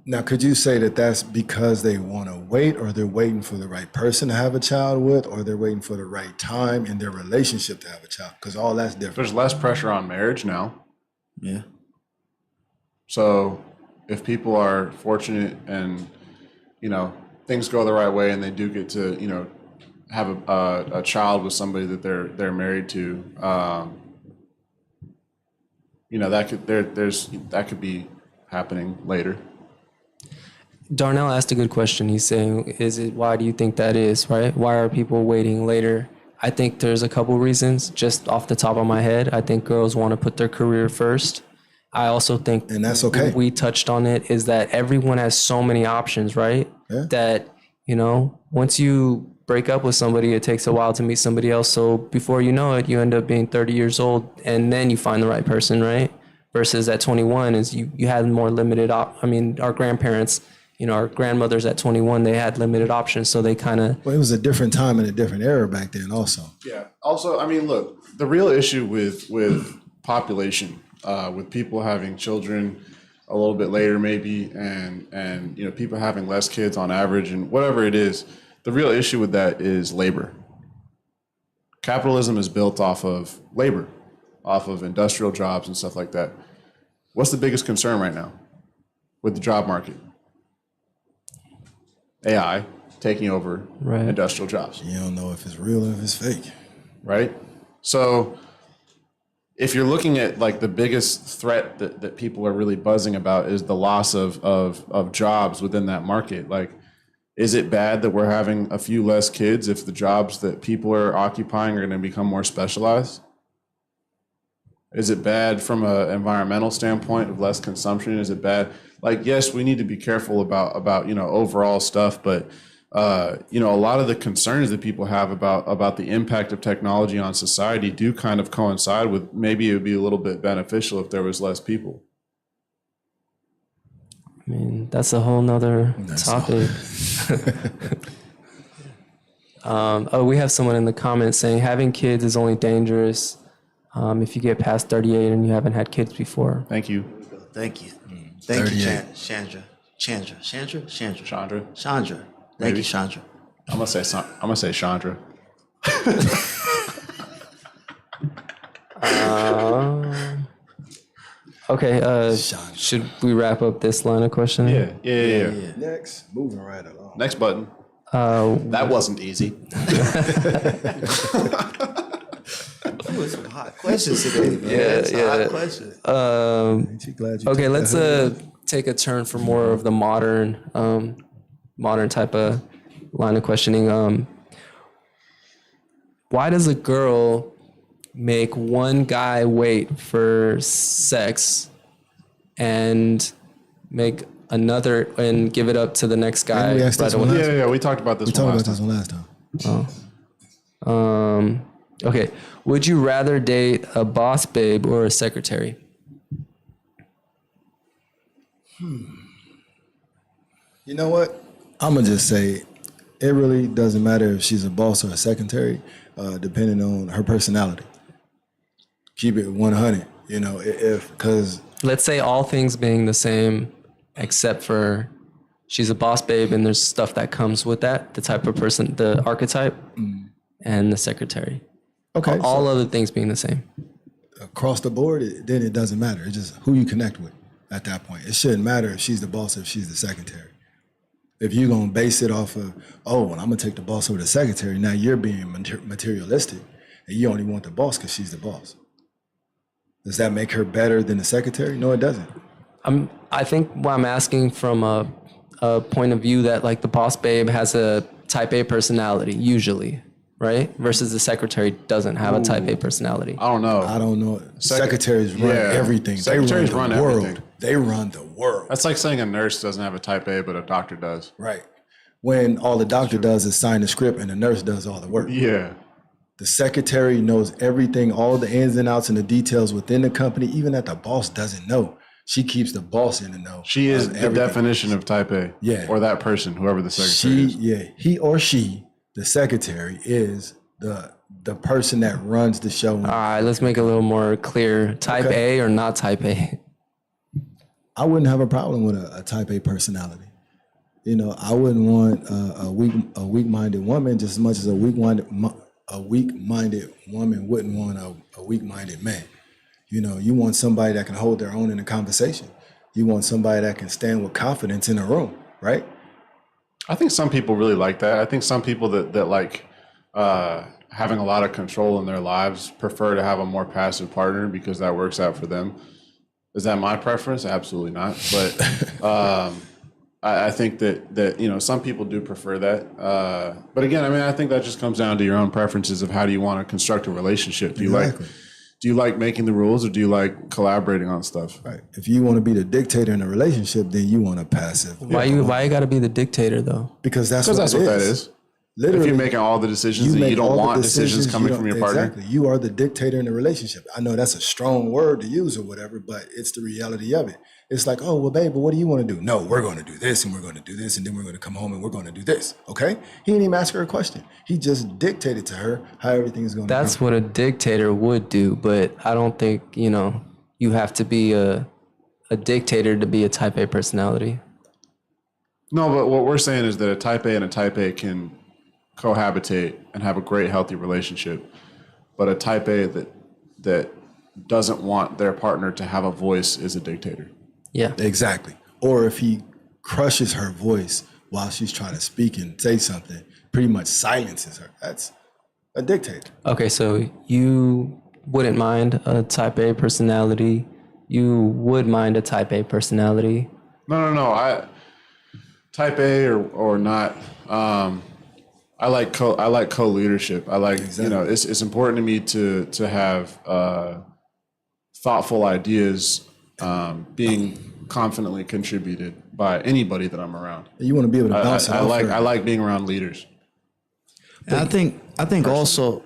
Now, could you say that that's because they want to wait, or they're waiting for the right person to have a child with, or they're waiting for the right time in their relationship to have a child? Because all that's different. There's less pressure on marriage now. Yeah. So if people are fortunate and, things go the right way and they do get to, have a child with somebody that they're married to, that could be happening later. Darnell asked a good question. He's saying, why do you think that is, right? Why are people waiting later? I think there's a couple reasons, just off the top of my head. I think girls want to put their career first. I also think, And that's okay. we touched on it, is that everyone has so many options, right? Yeah. That, once you break up with somebody, it takes a while to meet somebody else. So before you know it, you end up being 30 years old and then you find the right person, right? Versus at 21 is you had more limited our grandparents, our grandmothers at 21, they had limited options. So they kind of, Well, it was a different time and a different era back then also. Yeah. Also, look, the real issue with population, with people having children a little bit later, maybe, and people having less kids on average, and whatever it is, the real issue with that is labor. Capitalism is built off of labor, off of industrial jobs and stuff like that. What's the biggest concern right now with the job market? AI taking over Right. industrial jobs. You don't know if it's real or if it's fake. Right? So if you're looking at like the biggest threat that people are really buzzing about is the loss of jobs within that market. Like, is it bad that we're having a few less kids if the jobs that people are occupying are going to become more specialized? Is it bad from an environmental standpoint of less consumption? Is it bad? Like, yes, we need to be careful about overall stuff, but a lot of the concerns that people have about the impact of technology on society do kind of coincide with maybe it would be a little bit beneficial if there was less people. that's a whole nother topic. We have someone in the comments saying having kids is only dangerous if you get past 38 and you haven't had kids before. Thank you, Thank you. Thank you, 38. Chandra. Chandra. Chandra. Thank Maybe. you, Chandra. I'm gonna say Chandra. Okay, should we wrap up this line of questioning? Yeah. Next, moving right along. Next button. That wasn't easy. Some hot questions today, man. Hot questions. Ain't you glad you Okay, took let's that? take a turn for more of the modern type of line of questioning. Why does a girl make one guy wait for sex and make another and give it up to the next guy? Didn't we ask this right one away? Yeah. We talked about this We talked one about last this time. one last time. Okay. Would you rather date a boss babe or a secretary? You know what? I'm gonna just say, it really doesn't matter if she's a boss or a secretary, depending on her personality. Keep it 100. You know, because Let's say all things being the same, except for she's a boss babe and there's stuff that comes with that, the type of person, the archetype, and the secretary. okay, All other things being the same. across the board, then it doesn't matter. It's just who you connect with at that point. It shouldn't matter if she's the boss or if she's the secretary. If you're going to base it off of, oh, well, I'm going to take the boss over the secretary, now you're being materialistic and you only want the boss because she's the boss. Does that make her better than the secretary? No, it doesn't. I think what I'm asking from a point of view that like the boss babe has a type A personality usually, right? Versus the secretary doesn't have a type A personality. I don't know. I don't know. Secretaries run everything. Secretaries they run the run world. everything. They run the world. That's like saying a nurse doesn't have a type A, but a doctor does. Right. When all the doctor does is sign the script and the nurse does all the work. Yeah. The secretary knows everything, all the ins and outs and the details within the company, even that the boss doesn't know. She keeps the boss in the know. She is of the everything. definition of type A. Yeah. Or that person, whoever the secretary is. He or she, the secretary, is the person that runs the show. All right, let's make it a little more clear. Type A or not type A? I wouldn't have a problem with a type A personality. You know, I wouldn't want a weak-minded woman just as much as a weak-minded woman wouldn't want a weak-minded man. You know, you want somebody that can hold their own in a conversation. You want somebody that can stand with confidence in a room, right? I think some people really like that. I think some people that like having a lot of control in their lives prefer to have a more passive partner because that works out for them. Is that my preference? Absolutely not. But I think that you know, some people do prefer that. But again, I mean, I think that just comes down to your own preferences of how do you want to construct a relationship. Do you like making the rules or do you like collaborating on stuff? Right. If you want to be the dictator in a relationship, then you want a passive. Why you got to be the dictator though? Because that's Because what that's what that is. Literally, If you're making all the decisions and make you don't all the want decisions coming you from your don't- partner. Exactly. You are the dictator in the relationship. I know that's a strong word to use or whatever, but it's the reality of it. It's like, oh, well, babe, but what do you want to do? No, we're going to do this and we're going to do this and then we're going to come home and we're going to do this. Okay? He didn't even ask her a question. He just dictated to her how everything is going to That's what a dictator would do, but I don't think, you know, you have to be a dictator to be a type A personality. No, but what we're saying is that a type A and a type A can cohabitate and have a great, healthy relationship. But a type A that doesn't want their partner to have a voice is a dictator. Yeah. Exactly. Or if he crushes her voice while she's trying to speak and say something, pretty much silences her. That's a dictator. Okay, so you wouldn't mind a type A personality. You would mind a type A personality. No. Type A or not. I like co-leadership. I like you know it's important to me to have thoughtful ideas being confidently contributed by anybody that I'm around. You want to be able to bounce it I off like her. I like being around leaders. And I think also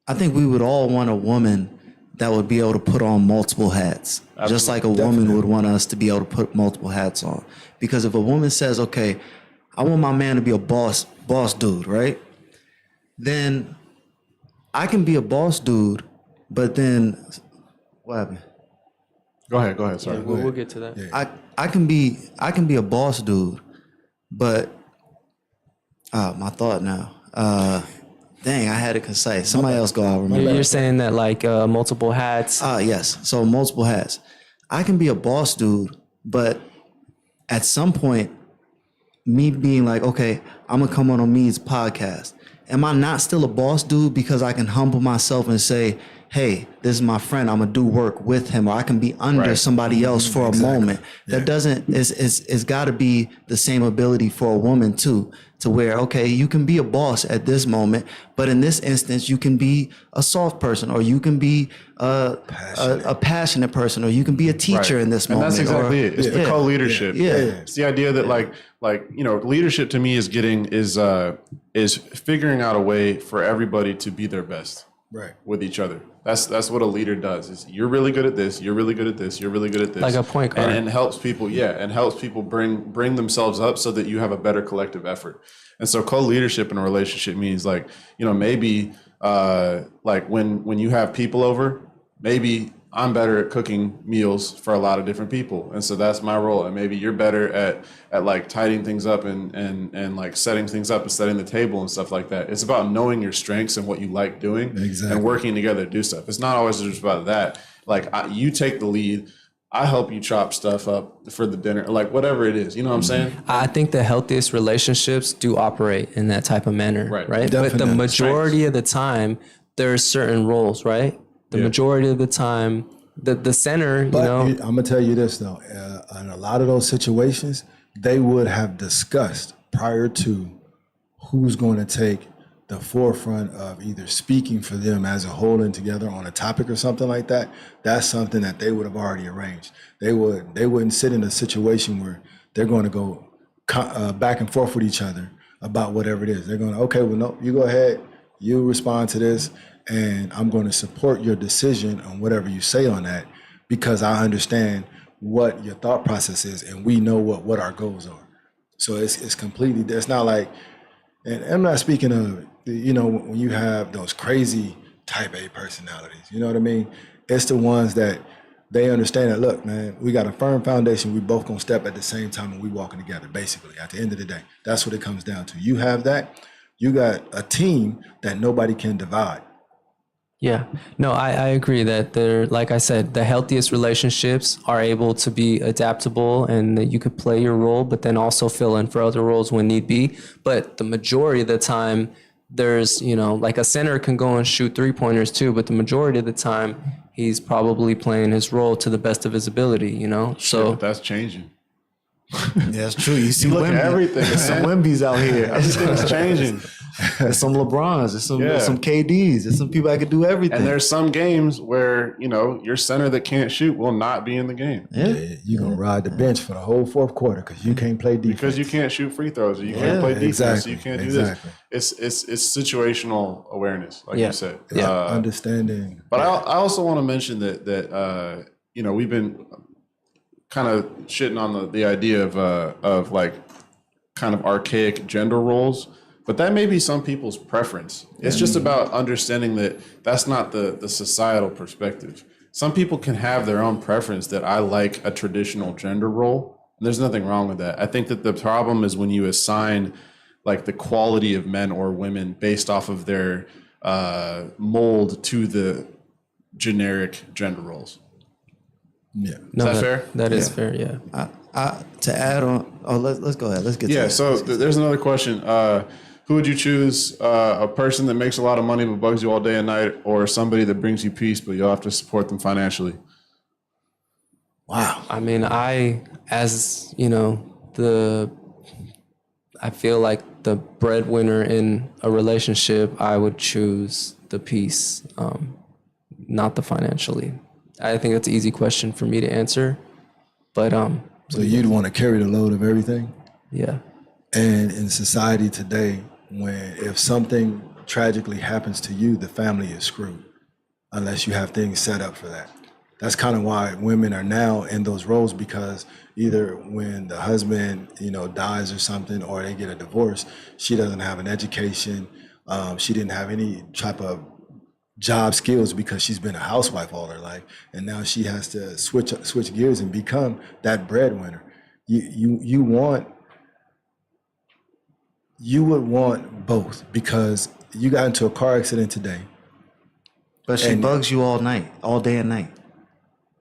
we would all want a woman that would be able to put on multiple hats, just like a woman would want us to be able to put multiple hats on. Because if a woman says, "Okay, I want my man to be a boss dude," right? Then I can be a boss dude, but then what happened? Go ahead. Sorry. We'll get to that. I can be a boss dude, but my thought now. Dang, I had it concise. Somebody else go. I'll remember. You're saying that like multiple hats. Yes. So multiple hats. I can be a boss dude, but at some point, me being like, okay, I'm gonna come on Me's podcast. Am I not still a boss dude because I can humble myself and say, hey, this is my friend, I'm gonna do work with him, or I can be under somebody else for a moment. That doesn't, it's gotta be the same ability for a woman too, to where, okay, you can be a boss at this moment, but in this instance, you can be a soft person, or you can be a passionate person, or you can be a teacher in this And moment. that's exactly it. It's the Yeah. co-leadership. Yeah. It's the idea that like you know, leadership to me is figuring out a way for everybody to be their best. Right. with each other. That's what a leader does. Is you're really good at this, you're really good at this, you're really good at this. Like a point guard. And helps people, and helps people bring themselves up so that you have a better collective effort. And so co-leadership in a relationship means like, maybe like when you have people over, maybe I'm better at cooking meals for a lot of different people. And so that's my role. And maybe you're better at like tidying things up and like setting things up and setting the table and stuff like that. It's about knowing your strengths and what you like doing and working together to do stuff. It's not always just about that. Like you take the lead. I help you chop stuff up for the dinner, like whatever it is. You know what I'm saying? I think the healthiest relationships do operate in that type of manner, right? But the Definitely. majority of the time, there's certain roles, right? The majority of the time, the center, But you know. I'm gonna tell you this though, in a lot of those situations, they would have discussed prior to who's going to take the forefront of either speaking for them as a whole and together on a topic or something like that. That's something that they would have already arranged. They wouldn't sit in a situation where they're going to go back and forth with each other about whatever it is. They're going to, okay, well, no, you go ahead, you respond to this, and I'm going to support your decision on whatever you say on that because I understand what your thought process is and we know what our goals are. So it's completely, it's not like, and I'm not speaking of, when you have those crazy type A personalities, you know what I mean? It's the ones that they understand that, look, man, we got a firm foundation. We both gonna step at the same time and we walking together, basically, at the end of the day. That's what it comes down to. You have that, you got a team that nobody can divide. Yeah, no, I agree that they're, like I said, the healthiest relationships are able to be adaptable and that you could play your role, but then also fill in for other roles when need be. But the majority of the time, there's, like a center can go and shoot 3-pointers too, but the majority of the time, he's probably playing his role to the best of his ability, So But that's changing. Yeah, that's true. You see look at everything, There's some man. Wemby's out here. Everything's changing. There's some LeBrons. There's some KDs. There's some people that can do everything. And there's some games where, your center that can't shoot will not be in the game. yeah. You're gonna ride the bench for the whole fourth quarter because you can't play defense. Because you can't shoot free throws or you can't play defense, exactly, so you can't do exactly. this. It's situational awareness, like you said. Understanding. But I also want to mention that we've been kind of shitting on the idea of like kind of archaic gender roles, but that may be some people's preference. It's just about understanding that that's not the societal perspective. Some people can have their own preference that I like a traditional gender role, and there's nothing wrong with that. I think that the problem is when you assign like the quality of men or women based off of their mold to the generic gender roles. Yeah. no, that fair? That is fair, yeah. To add on, let's go ahead. Let's get to Yeah, that. so there's another question. Who would you choose? A person that makes a lot of money but bugs you all day and night, or somebody that brings you peace but you'll have to support them financially? Wow. I mean, I feel like the breadwinner in a relationship, I would choose the peace, not the financially. I think that's an easy question for me to answer, but So you'd want to carry the load of everything? yeah. And in society today, if something tragically happens to you, the family is screwed unless you have things set up for that. That's kind of why women are now in those roles, because either when the husband, dies or something, or they get a divorce, she doesn't have an education. She didn't have any type of job skills because she's been a housewife all her life, and now she has to switch gears and become that breadwinner. You would want both, because you got into a car accident today. But she bugs you all night, all day and night.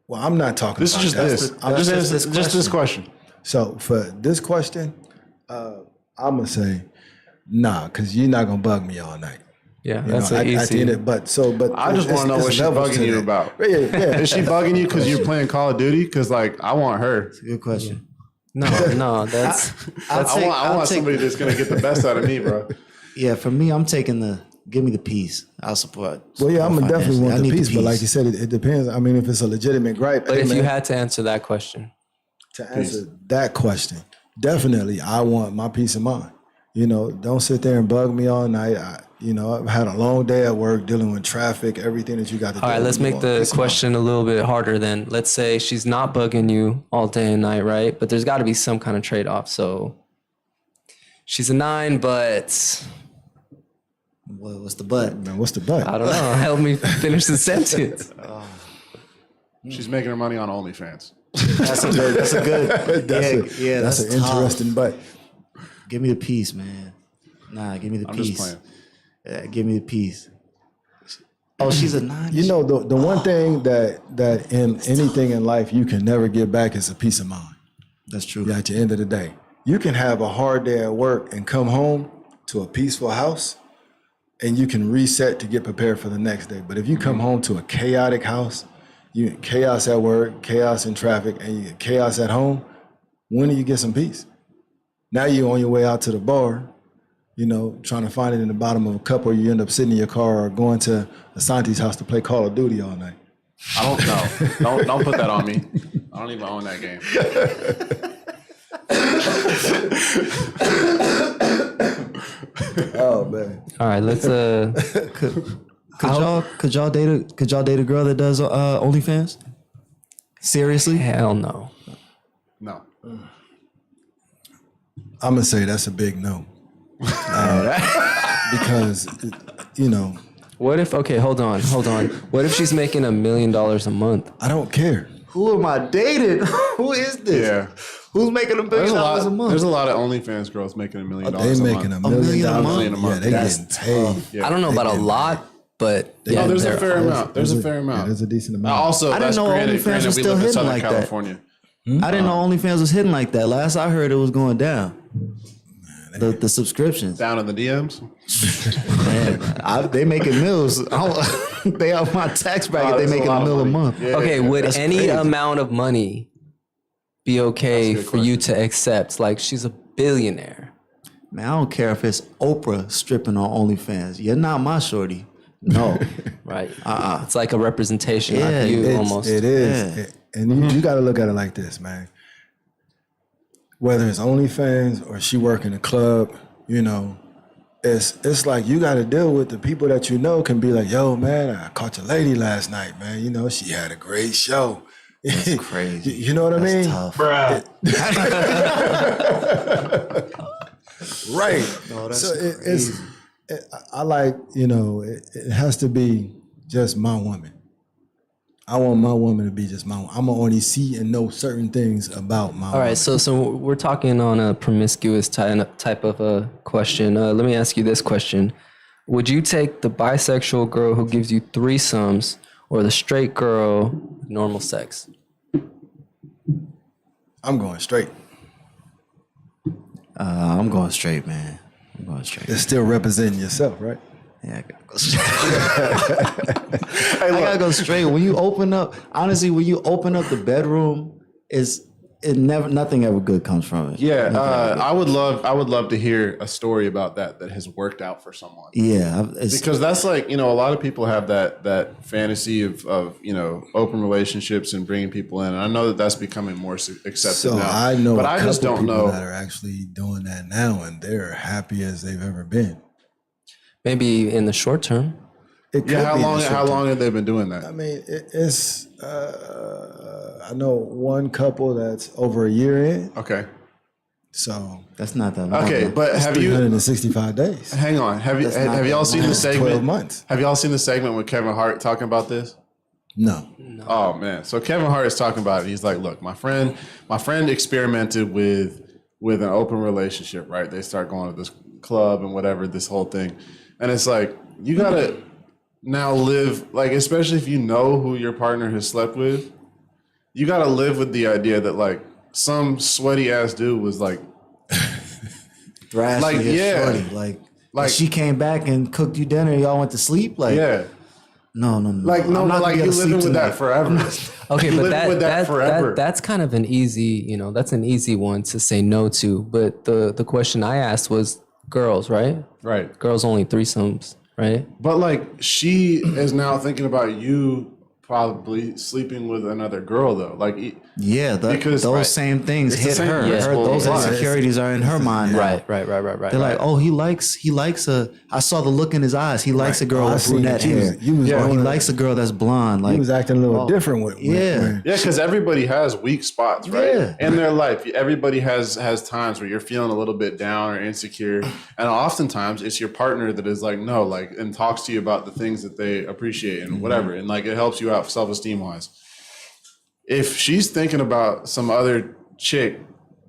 Well, I'm not talking This about is just that. this. Just this question. So for this question, I'm gonna say nah, because you're not gonna bug me all night. Yeah, You that's know, an at the easy. end of, but I just want to know what she's levels bugging to you that. about. Yeah. Is she bugging you because you're playing Call of Duty? Because like I want her. Good question. No, that's I want somebody that's gonna get the best out of me, bro. Yeah, for me, I'm taking give me the peace. I'll support. Well, yeah, I'm gonna definitely financially. I want the need piece, but like you said, it depends. I mean, if it's a legitimate gripe, but hey, if you man, had to answer that question, to answer that question, definitely, I want my peace of mind. Don't sit there and bug me all night. I've had a long day at work dealing with traffic, everything that you got to do. All right, let's make the question a little bit harder then. Let's say she's not bugging you all day and night, right? But there's got to be some kind of trade-off. So she's a 9, but What's the but? Man, what's the but? I don't know. Help me finish the sentence. She's making her money on OnlyFans. That's a good. That's That's an tough. interesting but. Give me the piece, man. Nah, give me the I'm piece. just playing. Yeah, give me the piece. Oh, she's a 9. You know, the one thing that in anything in life you can never get back is a peace of mind. That's true. At the end of the day, you can have a hard day at work and come home to a peaceful house, and you can reset to get prepared for the next day. But if you come home to a chaotic house, you get chaos at work, chaos in traffic, and you get chaos at home, when do you get some peace? Now you're on your way out to the bar, trying to find it in the bottom of a cup, or you end up sitting in your car or going to Asante's house to play Call of Duty all night. I don't know. Don't put that on me. I don't even own that game. Oh man. All right, let's Could y'all date a girl that does OnlyFans? Seriously? hell no. No. I'm gonna say that's a big no. Because What if hold on. What if she's making $1 million a month? I don't care. Who am I dating? Who is this? Yeah. Who's making $1 billion a month? There's a lot of OnlyFans girls making $1 million They a making month. $1 million $1 million a month. Yeah, they That's getting paid. Yeah. I don't know about a lot, but yeah, There's a there- fair amount. There's a fair Yeah, amount. there's a decent amount. Also, I didn't that's know granted, OnlyFans was we still live in hidden Southern like that. California. I didn't know OnlyFans was hitting like that. Last I heard, it was going down. The subscriptions. Down in the DMs. Man, they making mills. They have my tax bracket. They That's making lot a of mil a money. month. Yeah. Okay, would That's any crazy. amount of money be okay That's a for good you to accept? Like, she's a billionaire. Man, I don't care if it's Oprah stripping on OnlyFans. You're not my shorty. No. Right. It's like a representation Yeah, of you It's- almost. It is. Yeah. And you got to look at it like this, man. Whether it's OnlyFans or she work in a club, it's like you got to deal with the people that can be like, yo, man, I caught your lady last night, man. She had a great show. That's crazy. You know what I mean? Tough. Right. No, that's So crazy. I like, it has to be just my woman. I want my woman to be just my woman. I'm gonna only see and know certain things about my woman. All right, so we're talking on a promiscuous type of a question. Let me ask you this question. Would you take the bisexual girl who gives you threesomes or the straight girl with normal sex? I'm going straight. I'm going straight, man. I'm going straight. It's still representing yourself, right? Yeah, I gotta go straight. I gotta go straight. When you open up the bedroom, nothing ever good comes from it. Yeah, I would love to hear a story about that has worked out for someone. Yeah, Because that's like, a lot of people have that fantasy of open relationships and bringing people in. And I know that's becoming more accepted So now. I know but a I just couple don't people know. that are actually doing that now, and they're happy as they've ever been. Maybe in the short term. It could Yeah, be how in the short long term. have they been doing that? I mean, it's. I know one couple that's over a year in, Okay. so that's not that long. Okay, but have you 365 days. hang on. Have That's not y'all that seen long. the That's 12 segment? months. Have y'all seen the segment with Kevin Hart talking about this? No. Oh man. So Kevin Hart is talking about it. He's like, look, my friend experimented with an open relationship, right? They start going to this club and whatever, this whole thing. And it's like, you gotta now live, like, especially if you know who your partner has slept with, you gotta live with the idea that like some sweaty ass dude was like, Thrashing Like, your yeah. shorty. Like- she came back and cooked you dinner and y'all went to sleep. Like, yeah. no. Like, I'm no, not like gonna you be able to living sleep with that tonight. forever. Okay, You but live with that forever. that's kind of an easy, that's an easy one to say no to. But the question I asked was girls, right? Right. Girls only threesomes, right? But like she is now thinking about you probably sleeping with another girl though. Like, Yeah, Because- those right. same things It's the hit same her. principle. Those Yeah. insecurities are in her mind now. Right. They're like, oh, he likes I saw the look in his eyes. He likes a girl I with seen brunette you was- hair. you was Or he on- likes a girl that's blonde. Like, He was acting a little different with yeah. when- yeah, because everybody has weak spots, right? Yeah. In their life, everybody has times where you're feeling a little bit down or insecure, and oftentimes it's your partner that is like, no, like, and talks to you about the things that they appreciate and whatever, and like it helps you out self-esteem wise. If she's thinking about some other chick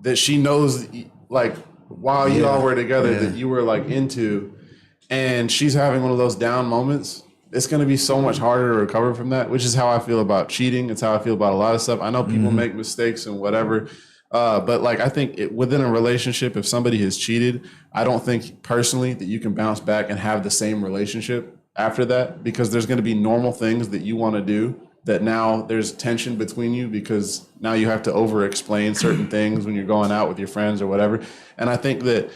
that she knows, like, while you all were together, that you were like into, and she's having one of those down moments, it's going to be so much harder to recover from that, which is how I feel about cheating. It's how I feel about a lot of stuff. I know people make mistakes and whatever, but like, I think within a relationship, if somebody has cheated, I don't think personally that you can bounce back and have the same relationship after that, because there's going to be normal things that you want to do that now there's tension between you, because now you have to over-explain certain things when you're going out with your friends or whatever. And I think that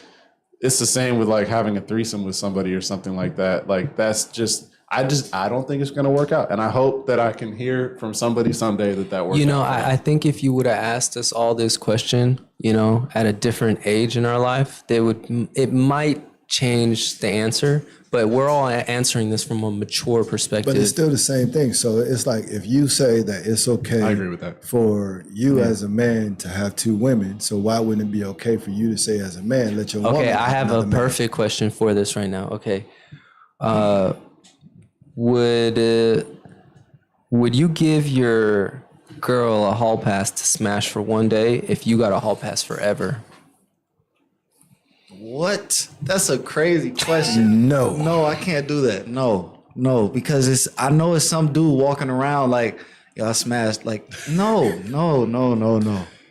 it's the same with like having a threesome with somebody or something like that. Like, that's just, I don't think it's going to work out. And I hope that I can hear from somebody someday that works out. You know, I think if you would have asked us all this question, you know, at a different age in our life, it might change the answer, but we're all answering this from a mature perspective. But it's still the same thing. So it's like if you say that it's okay I agree with that. for you as a man to have two women, so why wouldn't it be okay for you to say as a man, let your woman Okay, I have a another man? perfect question for this right now. Okay. Would you give your girl a hall pass to smash for one day if you got a hall pass forever? what? That's a crazy question. No, I can't do that. No, because I know it's some dude walking around like, yo, I smashed. Like, no.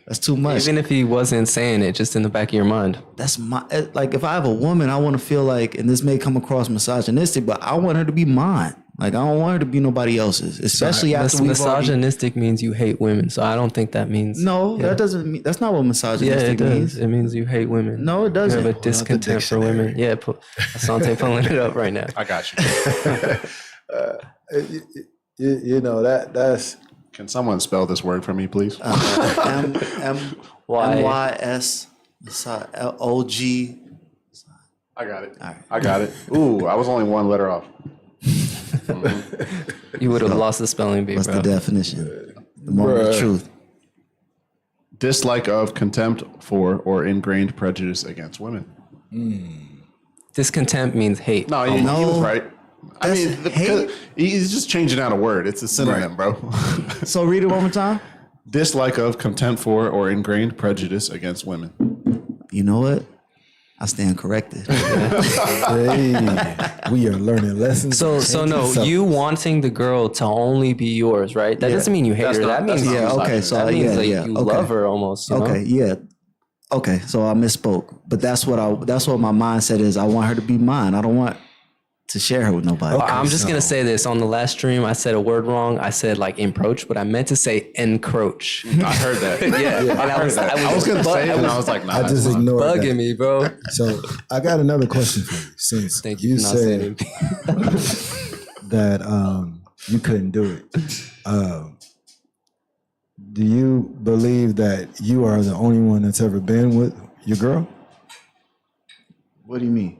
That's too much. Even if he wasn't saying it, just in the back of your mind. That's like, if I have a woman, I want to feel like, and this may come across misogynistic, but I want her to be mine. Like, I don't want her to be nobody else's, especially after we've already. Misogynistic means you hate women, so I don't think that means. No, that doesn't mean, that's not what Yeah, misogynistic it does. means. It means you hate women. No, it doesn't. You have a discontent for women. Yeah, Asante pulling it up right now. I got you. You know, that's Can someone spell this word for me, please? MYS OG. I got it. I got it. Ooh, I was only one letter off. You would have lost the spelling bee, What's bro. the definition? The moment of truth. Dislike of, contempt for, or ingrained prejudice against women. Discontent means hate. No, he was right. I That's mean, hate? he's just changing out a word. It's a synonym, bro. So read it one more time. Dislike of, contempt for, or ingrained prejudice against women. You know what? I stand corrected. hey, we are learning lessons. So no, you wanting the girl to only be yours, right? That doesn't mean you hate her. That means yeah, okay, so that means yeah, you okay. love her almost. You Okay, know? yeah. Okay, so I misspoke. But that's what my mindset is. I want her to be mine. I don't want to share her with nobody. I'm just gonna say this. On the last stream, I said a word wrong. I said like encroach, but I meant to say encroach. I heard that. Yeah, and I was gonna say it, and I was like, nah. I just that's fine. ignored bugging that. me, bro. So I got another question for you. Since Thank you you for not saying said anything. that you couldn't do it, do you believe that you are the only one that's ever been with your girl? What do you mean?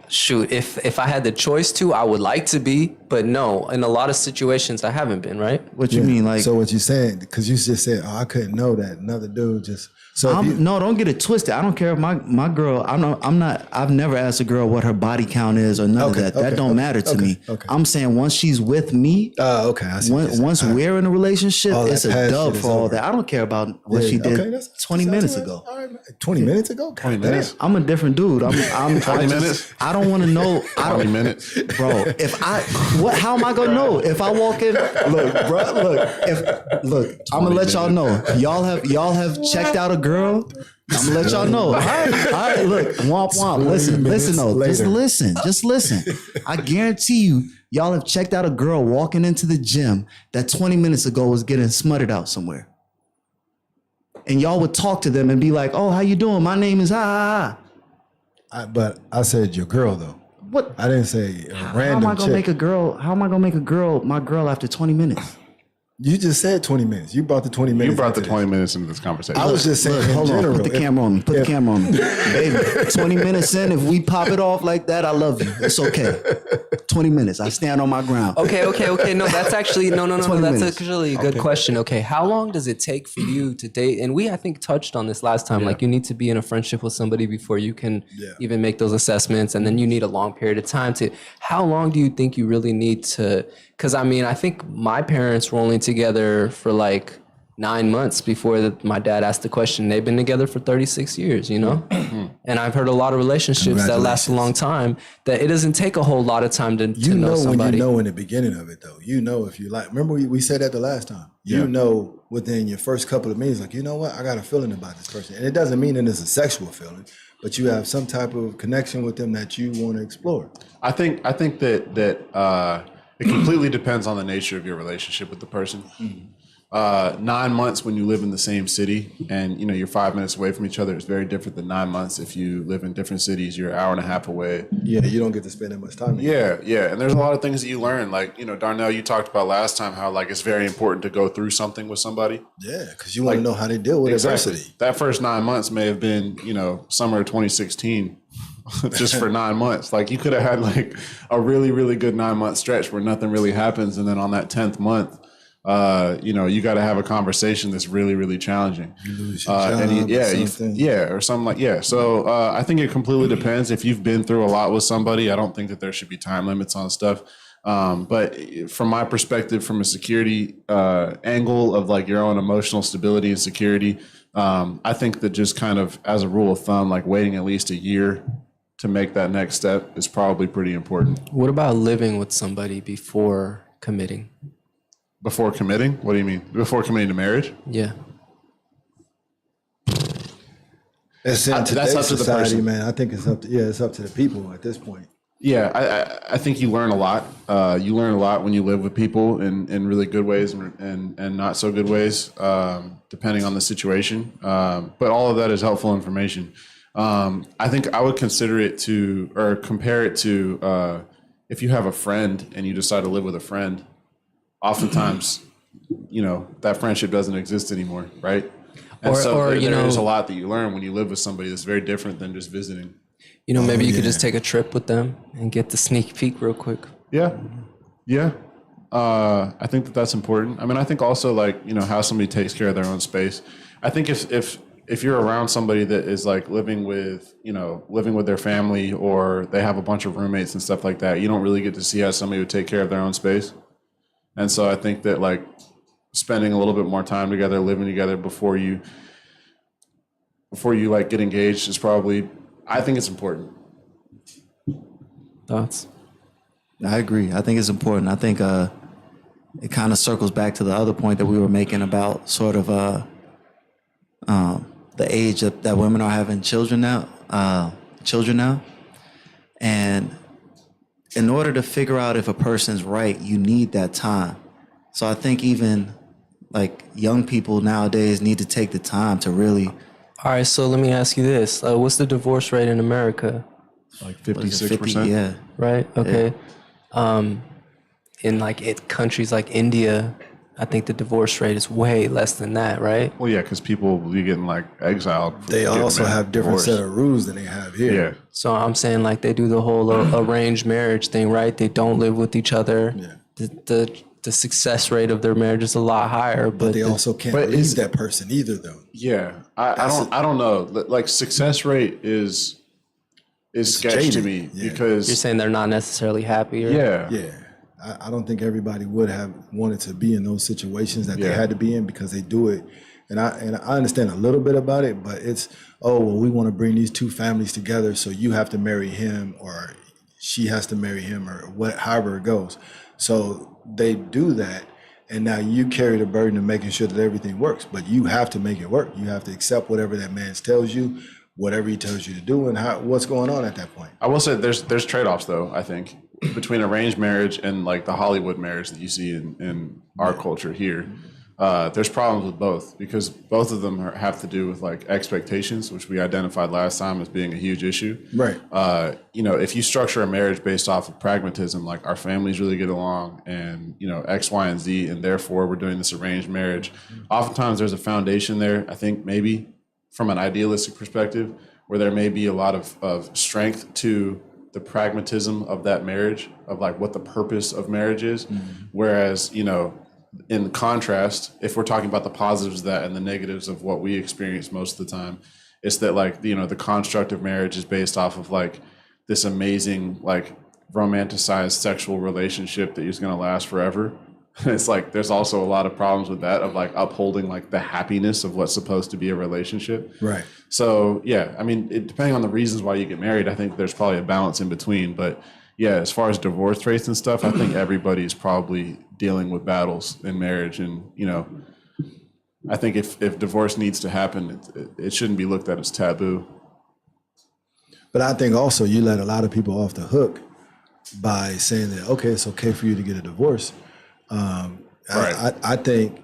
Shoot, if I had the choice to, I would like to be, but no, in a lot of situations I haven't been, right? What you mean? Like, So what you saying? Because you just said, "Oh, I couldn't know that another dude just." So if you, no, don't get it twisted. I don't care if my girl. I've never asked a girl what her body count is or none of that. That don't matter to me. okay. I'm saying once she's with me, okay, I see. what you're saying. once we're in a relationship, All that it's a past dub shit for is all over. that. I don't care about what she did that's- 20 minutes sounds ago. all right, 20 minutes ago? 20 minutes. I'm a different dude. I'm 20 minutes? I don't want to know. 20 minutes. Bro, how am I gonna know if I walk in? Look, bro, I'm gonna let y'all know. Y'all have checked out a girl. I'm gonna let y'all know. All right, look, womp womp. Listen though, later. just listen. I guarantee you, y'all have checked out a girl walking into the gym that 20 minutes ago was getting smutted out somewhere. And y'all would talk to them and be like, "Oh, how you doing? My name is ha ha ha." But I said your girl though. What? I didn't say a How am random I gonna chick. make a girl? How am I gonna make a girl my girl after 20 minutes? You just said 20 minutes. You brought the 20 minutes. You brought the into 20 this. minutes into this conversation. I was just saying Look, in hold general. on. Put the camera on me. Put the camera on me. Baby, 20 minutes in, if we pop it off like that, I love you. It's okay. 20 minutes. I stand on my ground. Okay. No, that's actually no. 20 That's minutes. actually a good question. Okay, how long does it take for you to date? And we, I think, touched on this last time. Like, you need to be in a friendship with somebody before you can even make those assessments, and then you need a long period of time to. How long do you think you really need to? Because I mean, I think my parents were only together for like 9 months before my dad asked the question. They've been together for 36 years, you know? And I've heard a lot of relationships that last a long time, that it doesn't take a whole lot of time to You know know somebody. when you know in the beginning of it, though. You know if you like. Remember we said that the last time. You know within your first couple of minutes, like, you know what? I got a feeling about this person. And it doesn't mean that it's a sexual feeling, but you have some type of connection with them that you want to explore. I think that it completely depends on the nature of your relationship with the person. 9 months when you live in the same city and you're 5 minutes away from each other is very different than 9 months if you live in different cities. You're an hour and a half away. Yeah, you don't get to spend that much time together. Yeah, and there's a lot of things that you learn. Like Darnell, you talked about last time how like it's very important to go through something with somebody. Yeah, because you want to know how they deal with adversity. That first 9 months may have been summer of 2016. Just for 9 months. Like you could have had like a really, really good 9 month stretch where nothing really happens. And then on that 10th month, you got to have a conversation that's really, really challenging. You lose your job or something like, So I think it completely depends. If you've been through a lot with somebody, I don't think that there should be time limits on stuff. But from my perspective, from a security angle of like your own emotional stability and security, I think that just kind of as a rule of thumb, like waiting at least a year to make that next step is probably pretty important. What about living with somebody before committing? Before committing? What do you mean? Before committing to marriage? Yeah. It's in That's today's up to the society, person. man. I think it's up to the people at this point. Yeah, I think you learn a lot. You learn a lot when you live with people in really good ways and not so good ways, depending on the situation. But all of that is helpful information. I think I would compare it to if you have a friend and you decide to live with a friend, oftentimes, that friendship doesn't exist anymore, right? And there's a lot that you learn when you live with somebody that's very different than just visiting. Maybe you could just take a trip with them and get the sneak peek real quick. Yeah. I think that's important. I mean, I think also like, how somebody takes care of their own space. I think if you're around somebody that is like living with their family or they have a bunch of roommates and stuff like that, you don't really get to see how somebody would take care of their own space. And so I think that like spending a little bit more time together, living together before you like get engaged is probably, I think it's important. Thoughts? I agree. I think it's important. I think it kind of circles back to the other point that we were making about sort of the age that women are having children now. And in order to figure out if a person's right, you need that time. So I think even like young people nowadays need to take the time to really. All right, so let me ask you this. What's the divorce rate in America? Like what is it, 56%. Yeah. Right? Okay. In countries like India, I think the divorce rate is way less than that, right? Well, yeah, because people will be getting like exiled. They also have different set of rules than they have here. Yeah. So I'm saying like they do the whole arranged marriage thing, right? They don't live with each other. Yeah. The success rate of their marriage is a lot higher, but They also can't leave that person either, though. Yeah, I don't know. Like success rate is sketchy to jaded. me Yeah. because you're saying they're not necessarily happy. Or? Yeah. I don't think everybody would have wanted to be in those situations that they had to be in because they do it. And I understand a little bit about it, but it's, we want to bring these two families together, so you have to marry him or she has to marry him or however it goes. So they do that, and now you carry the burden of making sure that everything works, but you have to make it work. You have to accept whatever that man tells you, whatever he tells you to do, and what's going on at that point. I will say there's trade-offs though, I think, between arranged marriage and like the Hollywood marriage that you see in our culture here. there's problems with both because both of them have to do with like expectations, which we identified last time as being a huge issue. Right. If you structure a marriage based off of pragmatism, like our families really get along and, X, Y, and Z, and therefore we're doing this arranged marriage. Oftentimes there's a foundation there, I think maybe from an idealistic perspective, where there may be a lot of strength to the pragmatism of that marriage, of like what the purpose of marriage is. Whereas, in contrast, if we're talking about the positives of that and the negatives of what we experience most of the time, it's that like, the construct of marriage is based off of like this amazing, like romanticized sexual relationship that is going to last forever. It's like, there's also a lot of problems with that of like upholding like the happiness of what's supposed to be a relationship. Right. So yeah, I mean, depending on the reasons why you get married, I think there's probably a balance in between, but yeah, as far as divorce rates and stuff, I think everybody's probably dealing with battles in marriage. And, I think if divorce needs to happen, it shouldn't be looked at as taboo. But I think also you let a lot of people off the hook by saying that, okay, it's okay for you to get a divorce. Right. I think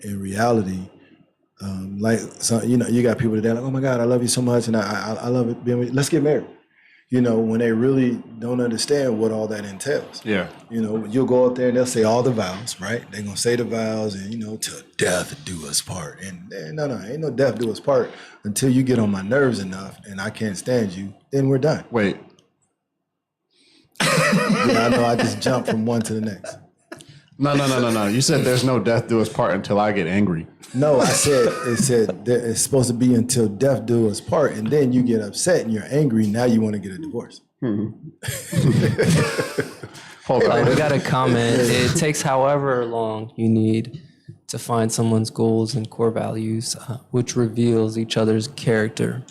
in reality, you got people that are like, oh my God, I love you so much. And I love it being with you. Let's get married. When they really don't understand what all that entails. Yeah. You'll go out there and they'll say all the vows, right? They're going to say the vows and, till death do us part. And no, ain't no death do us part until you get on my nerves enough and I can't stand you, then we're done. Wait. I know I just jumped from one to the next. No. You said there's no death do us part until I get angry. No, it said that it's supposed to be until death do us part, and then you get upset and you're angry. Now you want to get a divorce. Hold on. We got a comment. It takes however long you need to find someone's goals and core values, which reveals each other's character.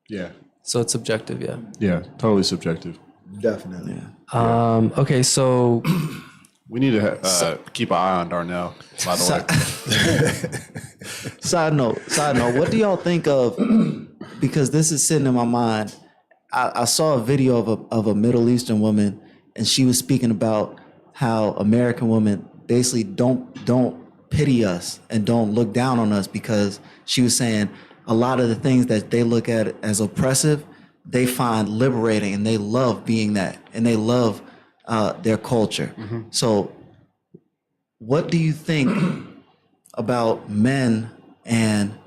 Yeah. So it's subjective, yeah. Yeah, totally subjective. Definitely. Okay, so We need to keep an eye on Darnell, by the way. Side note, what do y'all think of, because this is sitting in my mind, I saw a video of a Middle Eastern woman, and she was speaking about how American women basically don't pity us and don't look down on us, because she was saying a lot of the things that they look at as oppressive, they find liberating, and they love being that, and they love their culture. Mm-hmm. So what do you think about men and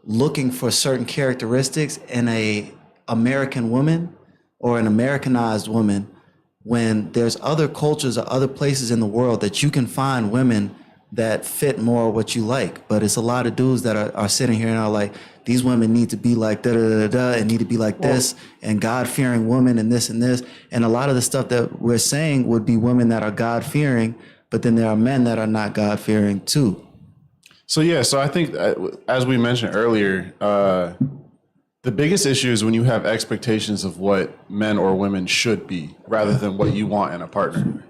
looking for certain characteristics in a American woman or an Americanized woman, when there's other cultures or other places in the world that you can find women that fit more what you like? But it's a lot of dudes that are sitting here and are like, these women need to be like da-da-da-da and need to be like this, and God-fearing women and this and this. And a lot of the stuff that we're saying would be women that are God-fearing, but then there are men that are not God-fearing too. So I think as we mentioned earlier, the biggest issue is when you have expectations of what men or women should be rather than what you want in a partner,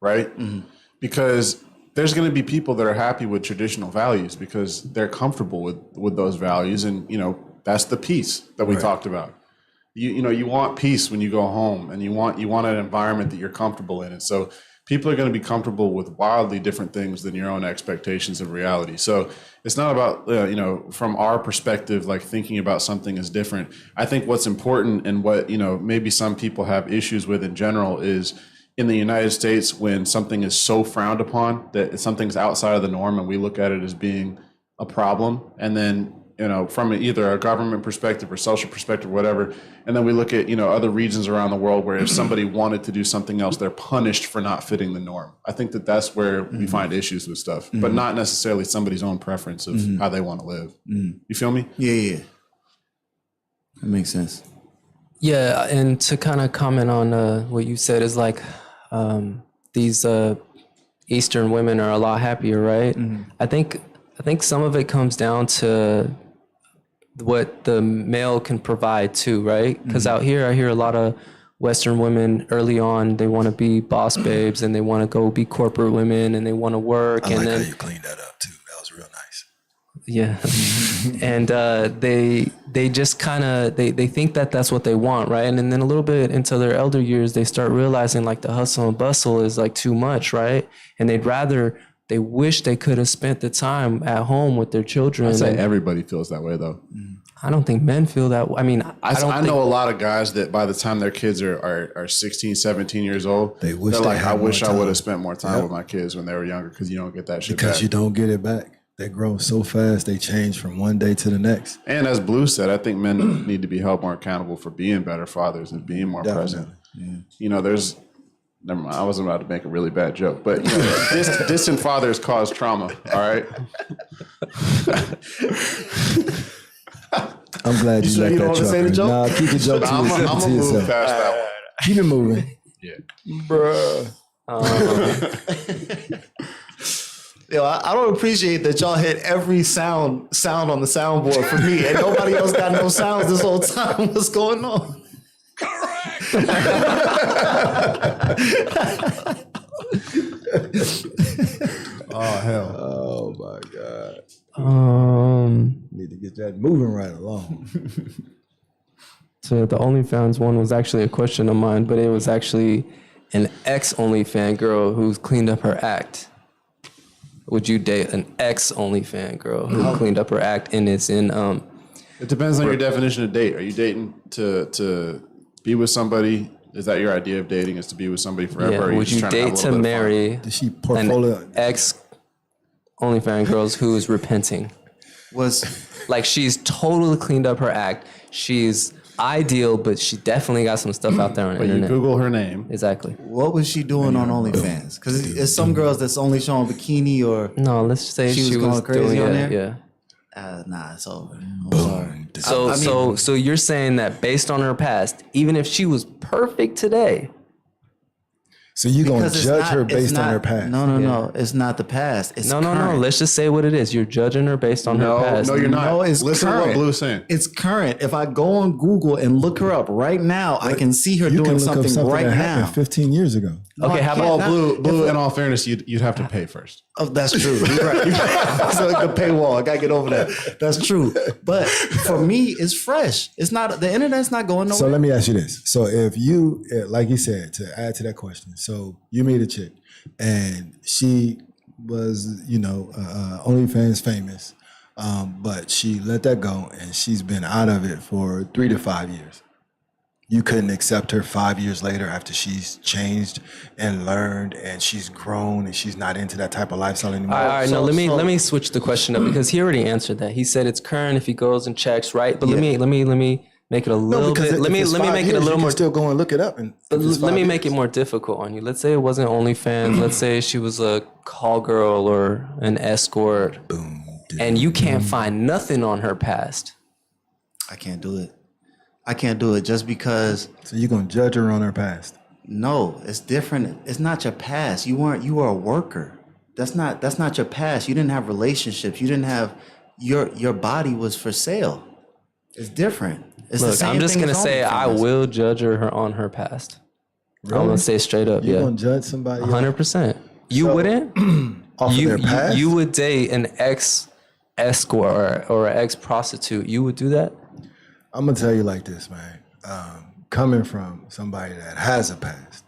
right? Mm-hmm. Because there's going to be people that are happy with traditional values because they're comfortable with those values. And, that's the peace that we talked about. You want peace when you go home, and you want an environment that you're comfortable in. And so people are going to be comfortable with wildly different things than your own expectations of reality. So it's not about, from our perspective, like thinking about something as different. I think what's important, and what, maybe some people have issues with in general, is in the United States, when something is so frowned upon that something's outside of the norm and we look at it as being a problem, and then, from either a government perspective or social perspective or whatever, and then we look at, other regions around the world where if somebody wanted to do something else, they're punished for not fitting the norm. I think that that's where we find issues with stuff, but not necessarily somebody's own preference of how they want to live. You feel me? Yeah. That makes sense. Yeah, and to kind of comment on what you said is like, these Eastern women are a lot happier, right? Mm-hmm. I think some of it comes down to what the male can provide too, right? Because out here, I hear a lot of Western women early on, they want to be boss babes and they want to go be corporate women and they want to work. I and like then how you cleaned that up too. That was real nice. Yeah. And they just kind of, they think that that's what they want, right? And then a little bit into their elder years, they start realizing like the hustle and bustle is like too much, right? And they'd rather they wish they could have spent the time at home with their children. I'd say And everybody feels that way though. I don't think men feel that way. I mean, I don't I think, know a lot of guys that by the time their kids are 16, 17 years old, They wish they're they like, had I wish more I time. would have spent more time with my kids when they were younger because you don't get that shit Because back. you don't get it back. They grow so fast, they change from one day to the next. And as Blue said, I think men need to be held more accountable for being better fathers and being more present. You know, there's, never mind, I wasn't about to make a really bad joke, but you know, distant fathers cause trauma, all right? I'm glad you sure let you that don't want to say the man. joke? Nah, keep the joke to I'm yourself. going To to move yourself. past that one. Keep it moving. Yeah. Bruh. Yo, I don't appreciate that y'all hit every sound on the soundboard for me, and nobody else got no sounds this whole time. What's going on? Oh, hell. Oh my God. Need to get that moving right along. So the OnlyFans one was actually a question of mine, but it was actually an ex-OnlyFan girl who's cleaned up her act. Would you date an ex-OnlyFan girl who cleaned up her act and it's in It depends on your definition of date. Are you dating to be with somebody? Is that your idea of dating, is to be with somebody forever? or are would just you trying have a date little to bit of fun? marry Did she an portfolio? ex-OnlyFan girls who is repenting? Was Like she's totally cleaned up her act. She's ideal, but she definitely got some stuff out there on the But you internet. Google her name. Exactly. what was she doing on OnlyFans? Because it's some girls that's only showing bikini or No, let's say She she, was was going crazy doing on it. there? Yeah. nah, it's over. I'm sorry. So you're saying that based on her past, even if she was perfect today, So you gonna Because it's judge not- her it's based on not- her past? No. It's not the past. It's no. current. Let's just say what it is. You're judging her based on No, her past. no, you're not. No, it's Listen to current. what Blue's saying. It's current. If I go on Google and look her up right now, I can see her You doing can look up something something right that happened now. 15 years ago. Okay, how Well, about Blue. In all fairness, you'd have to pay first. Oh, that's true. You're right. You're right. So like the paywall, I gotta get over that. That's true. But for me, it's fresh. It's not the internet's not going nowhere. So let me ask you this. So if you, like you said, to add to that question, so you meet a chick and she was, OnlyFans famous, but she let that go and she's been out of it for 3 to 5 years. You couldn't accept her 5 years later after she's changed and learned and she's grown and she's not into that type of lifestyle anymore. all right, So- no, so- let me switch the question up because he already answered that. He said it's current if he goes and checks, right? But let me make it a little bit. Let me make it a little more. Still go and look it up. And But let me make it more difficult on you. Let's say it wasn't OnlyFans. Let's say she was a call girl or an escort, Boom. and you can't find nothing on her past. I can't do it. I can't do it just because So you're gonna judge her on her past. no, it's different. It's not your past. You were a worker. That's not your past. You didn't have relationships. You didn't have your body was for sale. It's different. It's the Look, same I'm just thing gonna as say I OnlyFans. will judge her on her past. I'm gonna say straight up, You're yeah, gonna judge somebody 100%. You So- wouldn't? off You, of their past? you would date an ex escort or an ex prostitute. You would do that? I'm gonna tell you like this, man. Coming from somebody that has a past,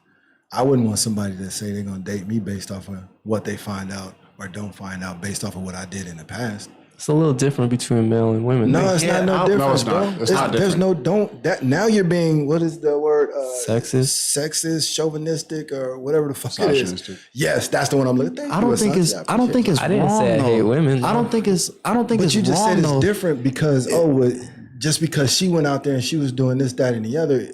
I wouldn't want somebody to say they're gonna date me based off of what they find out or don't find out based off of what I did in the past. It's a little different between male and women. No, it's Yeah, not no no, different. it's not. bro. It's not There's different. no don't that now you're being what is the word? Sexist? chauvinistic, or whatever the fuck it is. Misogynistic. Yes, that's the one I'm looking. I don't think it's I didn't wrong, say I hate though. women. I don't think it's But it's you just wrong, said it's though. different because just because she went out there and she was doing this, that, and the other,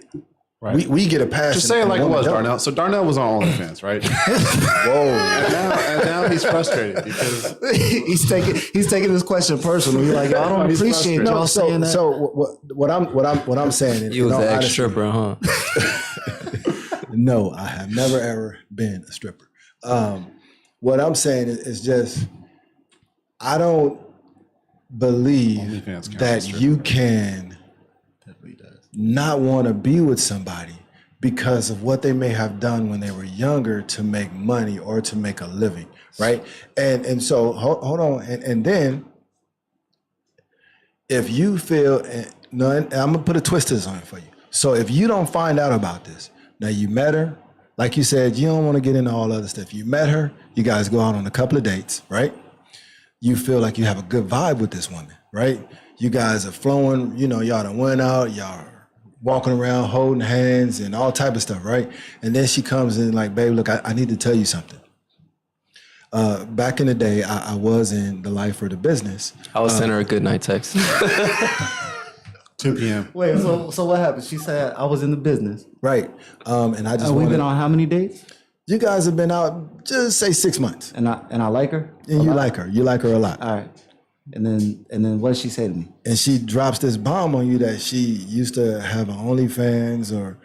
we get a pass. Just say it and like it women was, don't. Darnell. So Darnell was on OnlyFans, right? Whoa. and now he's frustrated because he's taking this question personal. He's like, I don't He's appreciate frustrated. y'all saying that. So what I'm saying is You was in all an ex honesty, stripper, huh? No, I have never ever been a stripper. What I'm saying is just I don't believe OnlyFans counts as that stripper. you can not want to be with somebody because of what they may have done when they were younger to make money or to make a living, right? And so hold on, and then if you feel no, and I'm gonna put a twist to this on it for you. So if you don't find out about this, now you met her, like you said, you don't want to get into all other stuff. You met her, you guys go out on a couple of dates, right? You feel like you have a good vibe with this woman, right? You guys are flowing, y'all done went out, y'all are walking around holding hands and all type of stuff, right? And then she comes in like, babe, look, I need to tell you something. Back in the day, I was in the life or the business. I was sending her a good night text. 2 p.m. Wait, so what happened? She said I was in the business. Right. And I just We've wanted, been on how many dates? you guys have been out, just say 6 months. And I like her. And you like her. You like her a lot. All right. And then what did she say to me? And she drops this bomb on you that she used to have an OnlyFans, or,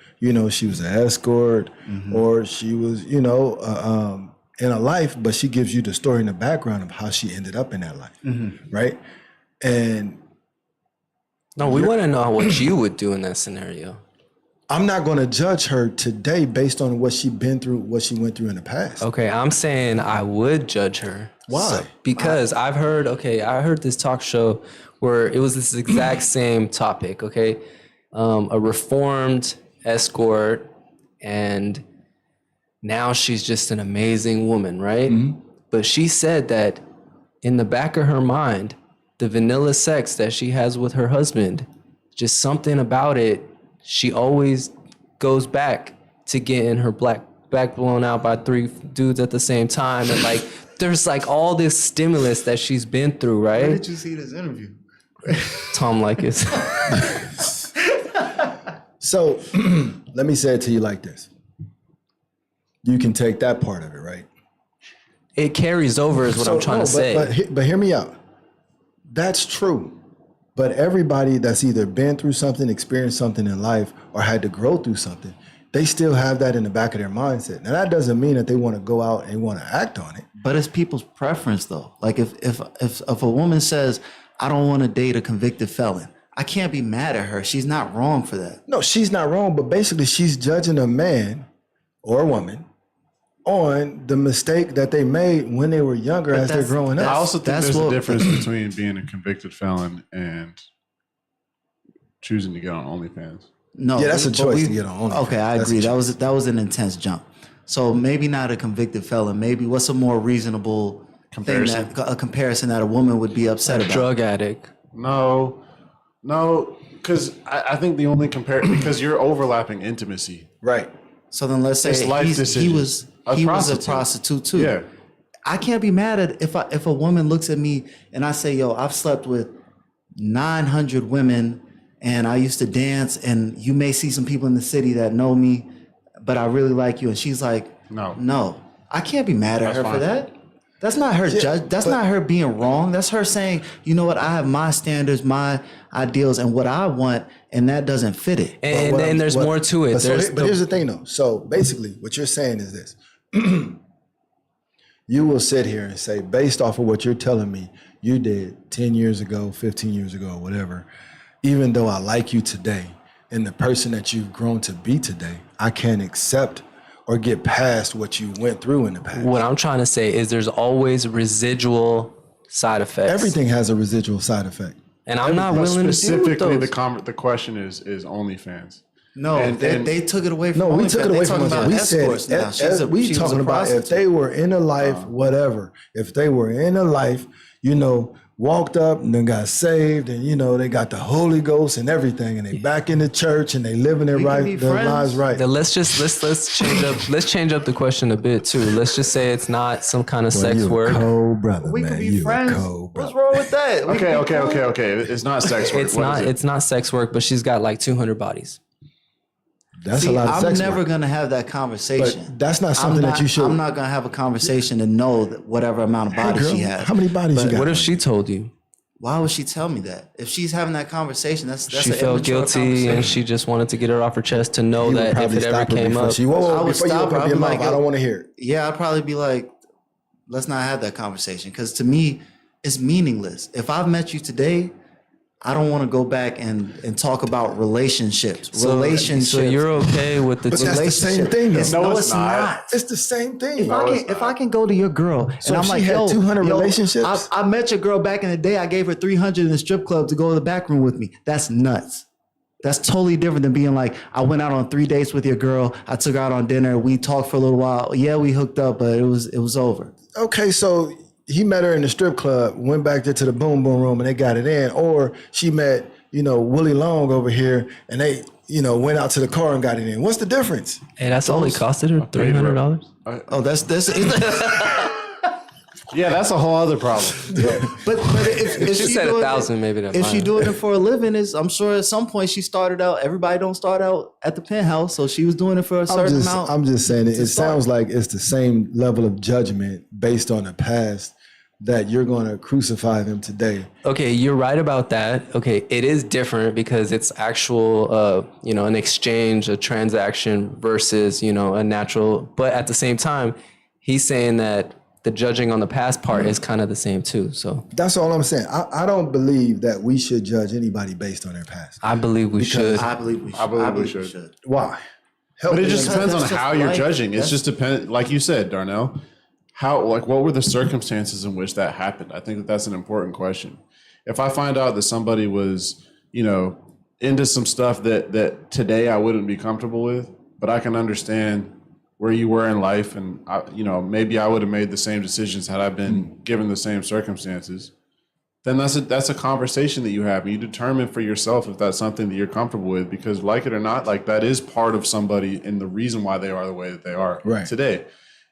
she was an escort, or she was, in a life, but she gives you the story in the background of how she ended up in that life. Right. And No, we want to know what you would do in that scenario. I'm not going to judge her today based on what she been through, what she went through in the past. Okay, I'm saying I would judge her. Why? Because I heard this talk show where it was this exact same topic, okay? A reformed escort, and now she's just an amazing woman, right? But she said that in the back of her mind, the vanilla sex that she has with her husband, just something about it, she always goes back to getting her back blown out by 3 dudes at the same time. And like, there's like all this stimulus that she's been through, right? Where did you see this interview? Tom Likas. So let me say it to you like this. You can take that part of it, right? It carries over is what I'm trying to say. But hear me out. That's true. But everybody that's either been through something, experienced something in life, or had to grow through something, they still have that in the back of their mindset. Now, that doesn't mean that they want to go out and want to act on it. But it's people's preference, though. Like if a woman says, I don't want to date a convicted felon, I can't be mad at her. She's not wrong for that. No, she's not wrong, but basically she's judging a man or a woman on the mistake that they made when they were younger as they're growing I up. also think there's a difference between being a convicted felon and choosing to get on OnlyFans. No, Yeah, that's a but choice to get on OnlyFans. Okay, I That's a agree. choice. That was an intense jump. So maybe not a convicted felon. Maybe what's a more reasonable Comparison. thing a comparison that a woman would be upset about? Drug addict. No, because I think the only because you're overlapping intimacy. Right. So then let's say It's life he decisions. was A a prostitute. prostitute too. Yeah. I can't be mad at if a woman looks at me and I say, yo, I've slept with 900 women and I used to dance, and you may see some people in the city that know me, but I really like you. And she's like, no, I can't be mad at her for that. That's not her judge. That's not her being wrong. That's her saying, you know what? I have my standards, my ideals, and what I want, and that doesn't fit it. And then there's more to it. But here's the thing, though. So basically, what you're saying is this. You will sit here and say, based off of what you're telling me, you did 10 years ago, 15 years ago, whatever, even though I like you today and the person that you've grown to be today, I can't accept or get past what you went through in the past. What I'm trying to say is there's always residual side effects. Everything has a residual side effect. And I'm not willing to deal with Specifically, those. the question is OnlyFans. No, And- they took it away from No, we OnlyFans. took it away They from talking us. about We escorts now. said, we she was talking a about if prostitute. they were in a life, whatever. If they were in a life, walked up and then got saved, and they got the Holy Ghost and everything, and they back in the church and they living their We can be their friends. lives right. Then let's change up the question a bit too. Let's just say it's not some kind of sex you work. a cold brother, We man. could be You a friends. cold What's brother. wrong with that? We Okay, could be cool. okay. It's not sex work. It's not sex work, but she's got like 200 bodies. That's See, a lot of I'm sex never work. gonna have that conversation. But that's not something that you should. I'm not gonna have a conversation to know that whatever amount of Hey, body girl, she has. how many bodies you got? What if she told you? Why would she tell me that? If she's having that conversation, that's She an felt immature guilty and conversation. she just wanted to get it off her chest to know You would that if probably it ever stop her came before up. she- whoa, I would before you stop open her. up I'd your be mouth, like, I don't want to hear it. Yeah, I'd probably be like, let's not have that conversation, because to me, it's meaningless. If I've met you today, I don't want to go back and talk about relationships. So you're okay with the But that's the same thing, though. No, it's it's not. not. It's the same thing. If I can go to your girl So and I'm if like, she had yo, 200 yo, relationships? I met your girl back in the day. I gave her 300 in the strip club to go to the back room with me. That's nuts. That's totally different than being like, I went out on 3 dates with your girl. I took her out on dinner. We talked for a little while. Yeah, we hooked up, but it was over. Okay, so he met her in the strip club, went back there to the boom boom room, and they got it in. Or she met, Willie Long over here, and they, went out to the car and got it in. What's the difference? Hey, that's all it costed her, $300. Oh, that's Yeah, that's a whole other problem. but if She said 1,000, maybe that's if she fine. doing it for a living, I'm sure at some point she started out. Everybody don't start out at the penthouse, so she was doing it for a certain amount. I'm just saying it to start. sounds like it's the same level of judgment based on the past that you're going to crucify them today. Okay, you're right about that. Okay, it is different because it's actual, an exchange, a transaction versus, a natural. But at the same time, he's saying that the judging on the past part is kind of the same too. So That's all I'm saying. I don't believe that we should judge anybody based on their past. I believe we should. I believe we should. I believe we should. Why? Help But it me just understand. depends on that's just how you're life. judging. It's That's- just depend, like you said, Darnell. What were the circumstances in which that happened? I think that's an important question. If I find out that somebody was, into some stuff that today I wouldn't be comfortable with, but I can understand where you were in life, and maybe I would have made the same decisions had I been given the same circumstances. Then that's a conversation that you have, and you determine for yourself if that's something that you're comfortable with. Because, like it or not, like that is part of somebody and the reason why they are the way that they are today.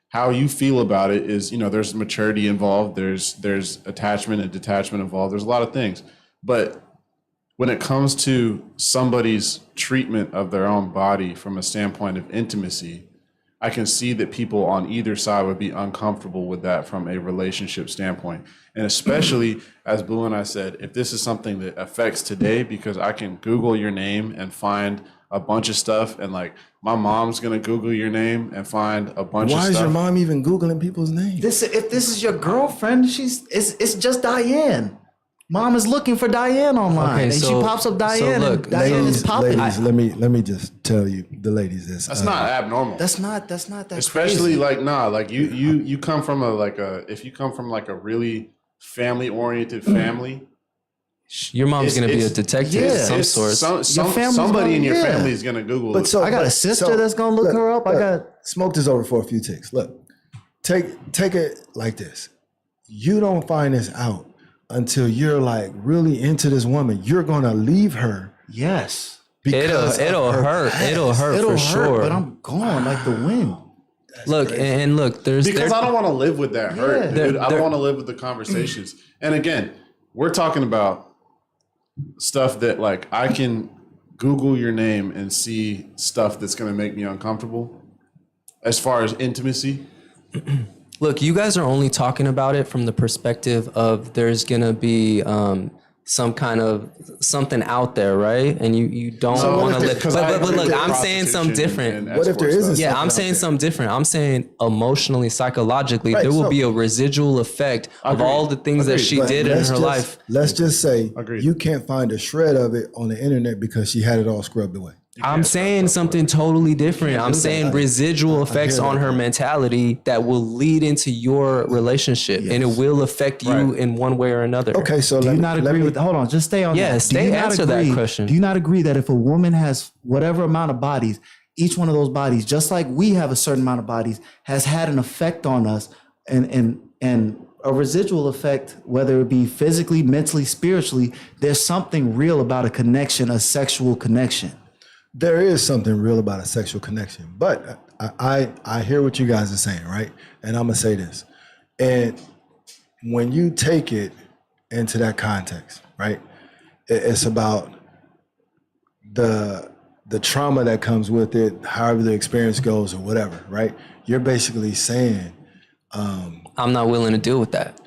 How you feel about it is, there's maturity involved, there's attachment and detachment involved, there's a lot of things. But when it comes to somebody's treatment of their own body from a standpoint of intimacy, I can see that people on either side would be uncomfortable with that from a relationship standpoint. And especially, as Blue and I said, if this is something that affects today, because I can Google your name and find a bunch of stuff, and like my mom's gonna Google your name and find a bunch of Why stuff. is your mom even Googling people's names? If this is your girlfriend, it's just Diane. Mom is looking for Diane online, Okay, and so- she pops up Diane. so look, and Diane is popping. Ladies, let me just tell you, the ladies, this. That's not abnormal. That's not that. Especially crazy. you come from if you come from like a really family oriented family. Your mom's going to be a it's- detective yeah, of some it's sort. family's somebody gonna- in your yeah. family is gonna Google it. I got a sister that's gonna look her up. I got- smoke this over for a few ticks. Look, take it like this. You don't find this out until you're like really into this woman. You're gonna leave her yes. because It'll of her hurt. past. It'll hurt It'll for hurt, sure. but I'm gone like the wind. Look, and look, because there- I don't want to live with that hurt, Yeah. dude. I don't want to live with the conversations. And again, we're talking about stuff that like I can Google your name and see stuff that's going to make me uncomfortable. As far as intimacy, Look, you guys are only talking about it from the perspective of there's gonna be some kind of something out there, right? And you don't So what want if to there- live. 'cause I But agree look, with I'm saying something prostitution different. and What if there escort isn't stuff. Yeah, something I'm out saying there? something different. I'm saying emotionally, psychologically, Right, there will so- be a residual effect of Agreed. all the things that Agreed. she But did in her life. Let's just say Agreed. you can't find a shred of it on the internet because she had it all scrubbed away. I'm saying something totally different. I'm saying residual effects hear on that. her mentality that will lead into your relationship, and it will affect you in one way or another. Okay, so Do let you me- not let agree me- with? Hold on, just stay on. Yeah, that. stay- Do you not answer that agree- question. Do you not agree that if a woman has whatever amount of bodies, each one of those bodies, just like we have a certain amount of bodies, has had an effect on us, and a residual effect, whether it be physically, mentally, spiritually, there's something real about a connection, a sexual connection. There is something real about a sexual connection, but I hear what you guys are saying, right? And I'm gonna say this, and when you take it into that context, right? It's about the trauma that comes with it, however the experience goes or whatever, right? You're basically saying I'm not willing to deal with that.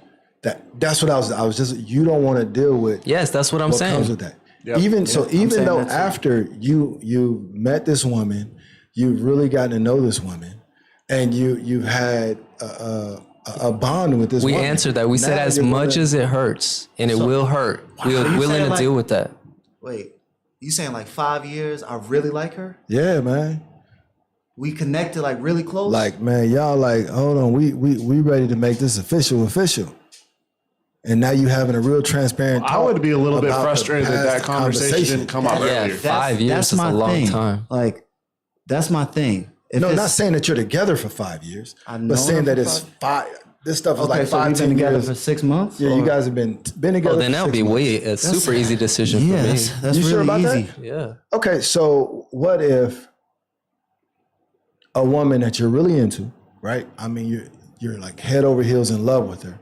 that's what I was just, you don't want to deal with Yes, that's what I'm what saying. comes with that. Yep. Even saying though that too. after you met this woman, you've really gotten to know this woman, and you've had a bond with this We woman. answered that. We said Now as you're much gonna- as it hurts, and it will hurt, we're you willing saying to like- deal with that. Wait, you saying like 5 years? I really like her. Yeah, man. We connected like really close. Like, man, y'all like, hold on, we ready to make this official. and now you having a real transparent talk. I would be a little bit about the frustrated that past conversation didn't come out Yeah, earlier. 5 years is a long time. Like, that's my thing. If No, it's- not saying that you're together for 5 years, I know but saying her that for it's 5 5. This stuff is Okay, like so 5, we've been 10 together years. for 6 months. Yeah, or- you guys have been together. Oh, then for that'll 6 be months. a super easy decision Yeah, for me. that's You really sure about that? easy. Yeah. Okay, so what if a woman that you're really into, right? I mean, you're like head over heels in love with her.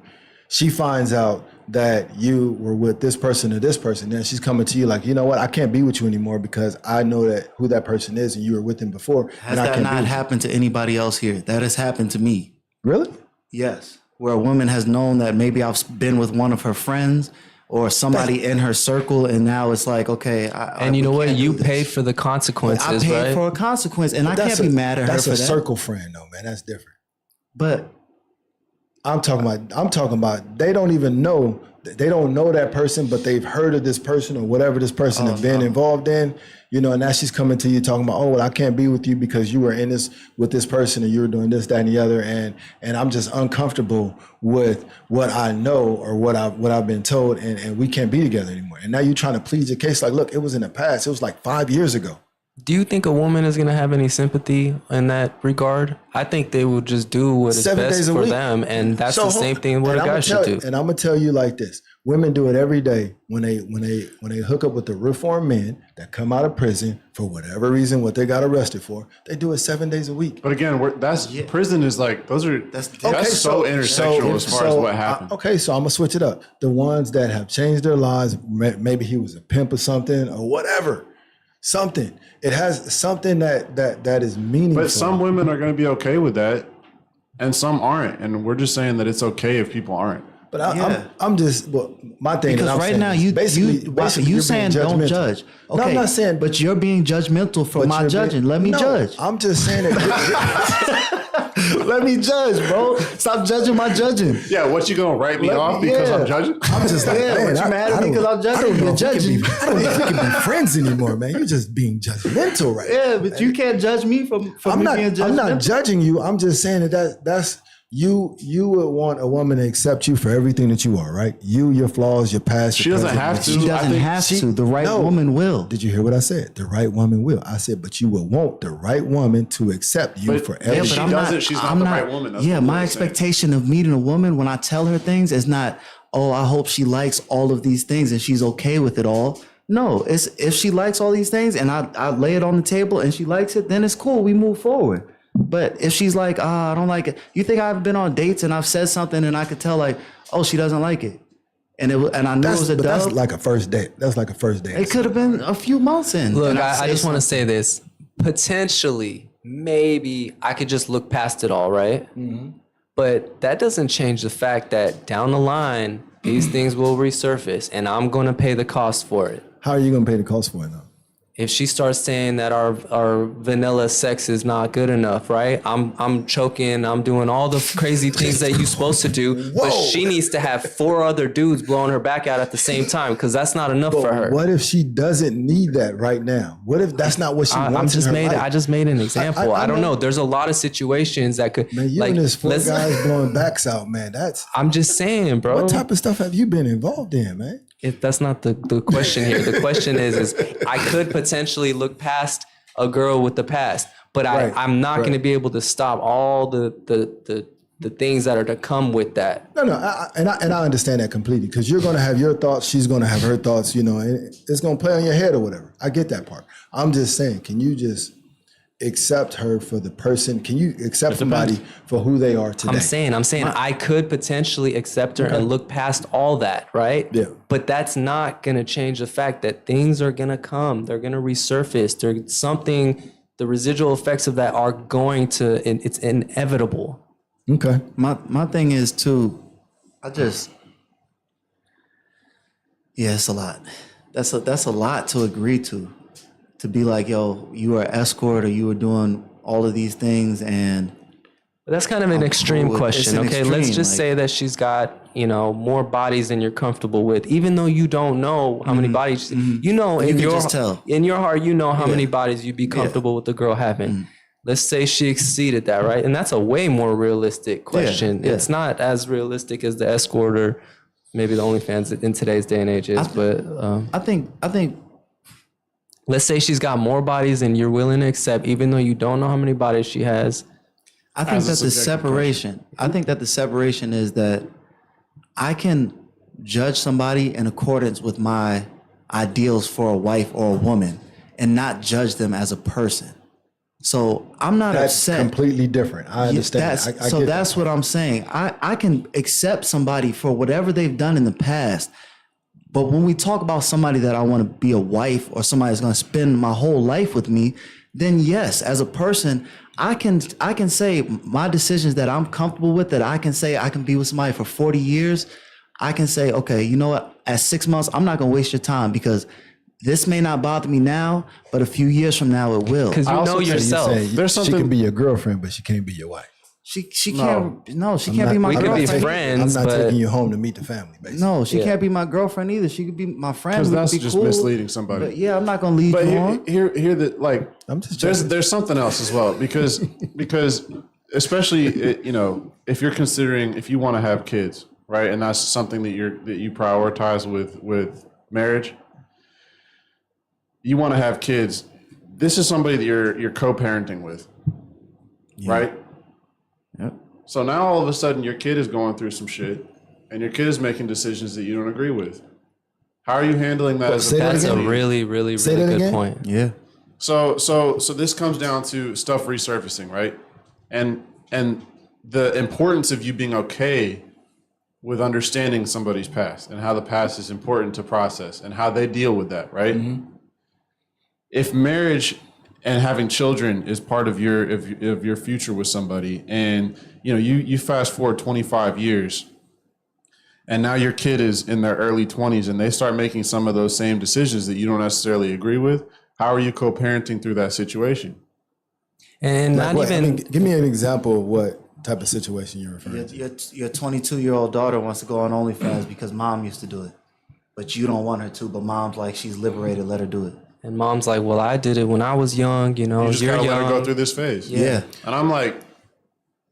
She finds out that you were with this person or this person. Then she's coming to you like, you know what? I can't be with you anymore because I know that who that person is and you were with him before. Has and I that can't not be with you. happened to anybody else here? That has happened to me. Really? Yes. Where a woman has known that maybe I've been with one of her friends or somebody in her circle, and now it's like, okay. And you know we what? can't You do this. paid for the I consequences, paid right? for a consequence, and I can't be mad at her That's for a that. circle friend though, man. That's different. But I'm talking about they don't even know, they don't know that person, but they've heard of this person or whatever this person has been involved in, you know, and now she's coming to you talking about, oh, well, I can't be with you because you were in this with this person and you were doing this, that, and the other, and I'm just uncomfortable with what I know or what I've been told, and we can't be together anymore. And now you're trying to plead your case like, look, it was in the past. It was like 5 years ago. Do you think a woman is going to have any sympathy in that regard? I think they will just do what is 7 best days a for week. them, and that's So, the same thing what and a guy should do. And I'm gonna tell you like this: women do it every day when they hook up with the reformed men that come out of prison for whatever reason, what they got arrested for. They do it 7 days a week. But again, prison is like that's so intersectional as far as what happened. Okay, so I'm gonna switch it up. The ones that have changed their lives, maybe he was a pimp or something or whatever, something. It has something that is meaningful. But some women are going to be okay with that, and some aren't. And we're just saying that it's okay if people aren't. But Yeah. I'm just my thing. because that I'm right saying now is you basically you you're saying being don't judgmental. judge. No, I'm not saying, but you're being judgmental for but my you're being- judging. Let me No, judge. I'm just saying that. Let me judge, bro. Stop judging my judging. Yeah, what you going to write me off because I'm judging? I'm just like, Yeah, man, but you mad at me 'cause I'm judging? I don't know You're if we can judging. be- I don't know if we can be friends anymore, man. You're just being judgmental right now. Yeah, but you can't judge me for I'm me not. being judgmental. I'm not judging you. I'm just saying that's you. You would want a woman to accept you for everything that you are, right? You, your flaws, your past. She your doesn't present. have to. She I doesn't think have to. The right No. woman will. Did you hear what I said? The right woman will. I said, but you will want the right woman to accept you But- for yeah, everything. but she doesn't. She's not the right woman. That's yeah, what my we're saying. expectation of meeting a woman when I tell her things is not, oh, I hope she likes all of these things and she's okay with it all. No, it's if she likes all these things and I lay it on the table and she likes it, then it's cool. We move forward. But if she's like, I don't like it. You think I've been on dates and I've said something and I could tell like, oh, she doesn't like it. And I knew it was a That's dub. like a first date. That's like a first date. It could have been a few months in. Look, and I say just want to something. say this. Potentially, maybe I could just look past it all, right? But that doesn't change the fact that down the line, these things will resurface and I'm going to pay the cost for it. How are you going to pay the cost for it though? If she starts saying that our vanilla sex is not good enough, right? I'm choking, I'm doing all the crazy things that you're supposed to do, but she needs to have 4 other dudes blowing her back out at the same time because that's not enough for her. What if she doesn't need that right now? What if that's not what she wants in her life? I just made an example. I don't know. There's a lot of situations that could Man, you like and this 4 let's- guys blowing backs out, man. That's I'm just saying, bro. what type of stuff have you been involved in, man? That's not the question here. The question is I could potentially look past a girl with the past, but Right, I'm not right. going to be able to stop all the things that are to come with that. No, and I understand that completely because you're going to have your thoughts, she's going to have her thoughts, you know, and it's going to play on your head or whatever. I get that part. I'm just saying, can you just accept her for the person? Can you accept somebody for who they are today? I'm saying I could potentially accept her and look past all that, right? Yeah. But that's not going to change the fact that things are going to come. They're going to resurface. There's something, the residual effects of that are going to, it's inevitable. Okay. My thing is too, it's a lot. That's a lot to agree to be like, yo, you are an escort or you were doing all of these things and But that's kind of an extreme cool with- it's question. an Okay, let's extreme, just like- say that she's got, more bodies than you're comfortable with, even though you don't know how many bodies, you know, You in can your just tell. in your heart, you know how many bodies you'd be comfortable with the girl having. Let's say she exceeded that, right? And that's a way more realistic question. yeah. It's not as realistic as the escorter maybe the OnlyFans in today's day and age is. But I think let's say she's got more bodies than you're willing to accept, even though you don't know how many bodies she has. I think As a that the subjective separation. I think that the separation is that I can judge somebody in accordance with my ideals for a wife or a woman, and not judge them as a person. So I'm not That's upset. completely different. I understand. I So get that's what I'm saying. I can accept somebody for whatever they've done in the past. But when we talk about somebody that I want to be a wife or somebody that's going to spend my whole life with me, then yes, as a person, I can say my decisions that I'm comfortable with, that I can say I can be with somebody for 40 years. I can say, okay, you know what? At 6 months, I'm not going to waste your time because this may not bother me now, but a few years from now it will. Because you also know say- yourself. There's she something- can be your girlfriend, but she can't be your wife. She can't be my We could be girlfriend. friends, I'm not but taking you home to meet the family, basically. No, she Yeah. can't be my girlfriend either. She could be my friend. Because We could that's be just cool. misleading somebody. But yeah, I'm not gonna lead But you on. here that like I'm just there's something else as well because especially if you're considering if you want to have kids, right, and that's something that you prioritize with marriage, you want to have kids. This is somebody that you're co-parenting with, right? Yep. So now all of a sudden your kid is going through some shit, and your kid is making decisions that you don't agree with. How are you handling that as say a that That's a again? really, really, Say really that good again? point. Yeah. So this comes down to stuff resurfacing, right? And the importance of you being okay with understanding somebody's past and how the past is important to process and how they deal with that, right? If marriage and having children is part of your future with somebody, and you fast forward 25 years, and now your kid is in their early 20s, and they start making some of those same decisions that you don't necessarily agree with. How are you co-parenting through that situation? And Like not what? even Give me an example of what type of situation you're referring to. Your 22-year-old daughter wants to go on OnlyFans because mom used to do it, but you don't want her to. But mom's like, she's liberated. Let her do it. and mom's like, well, I did it when I was young. You just You're gotta let her go young. through this phase. Yeah. And I'm like,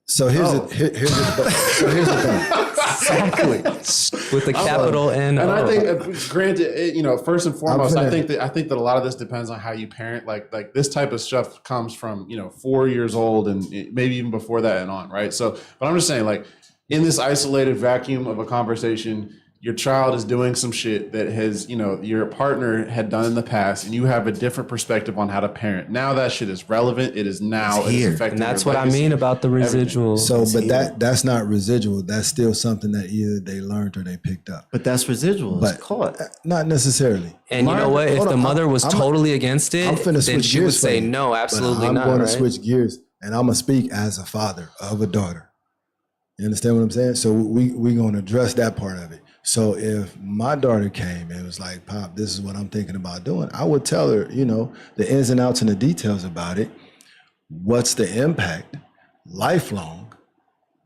So here's the thing. Exactly. With the capital N. and I think, granted, first and foremost, I'm I finna- think that a lot of this depends on how you parent. Like this type of stuff comes from 4 years old and maybe even before that and on, right? So, but I'm just saying, like in this isolated vacuum of a conversation, your child is doing some shit that has, your partner had done in the past, and you have a different perspective on how to parent. Now that shit is relevant. It is now. It's here. affecting And that's your what I legacy. mean about the residual. So, but that's not residual. That's still something that either they learned or they picked up. But that's residual. It's But- caught. Not necessarily. And you know what? If Hold the on, mother was I'm- totally against it, I'm finna then switch she would gears for say, you. no, But absolutely I'm not. going to right? switch gears, and I'm gonna speak as a father of a daughter. You understand what I'm saying? So we gonna address that part of it. So if my daughter came and was like, "Pop, this is what I'm thinking about doing," I would tell her, the ins and outs and the details about it. What's the impact, lifelong,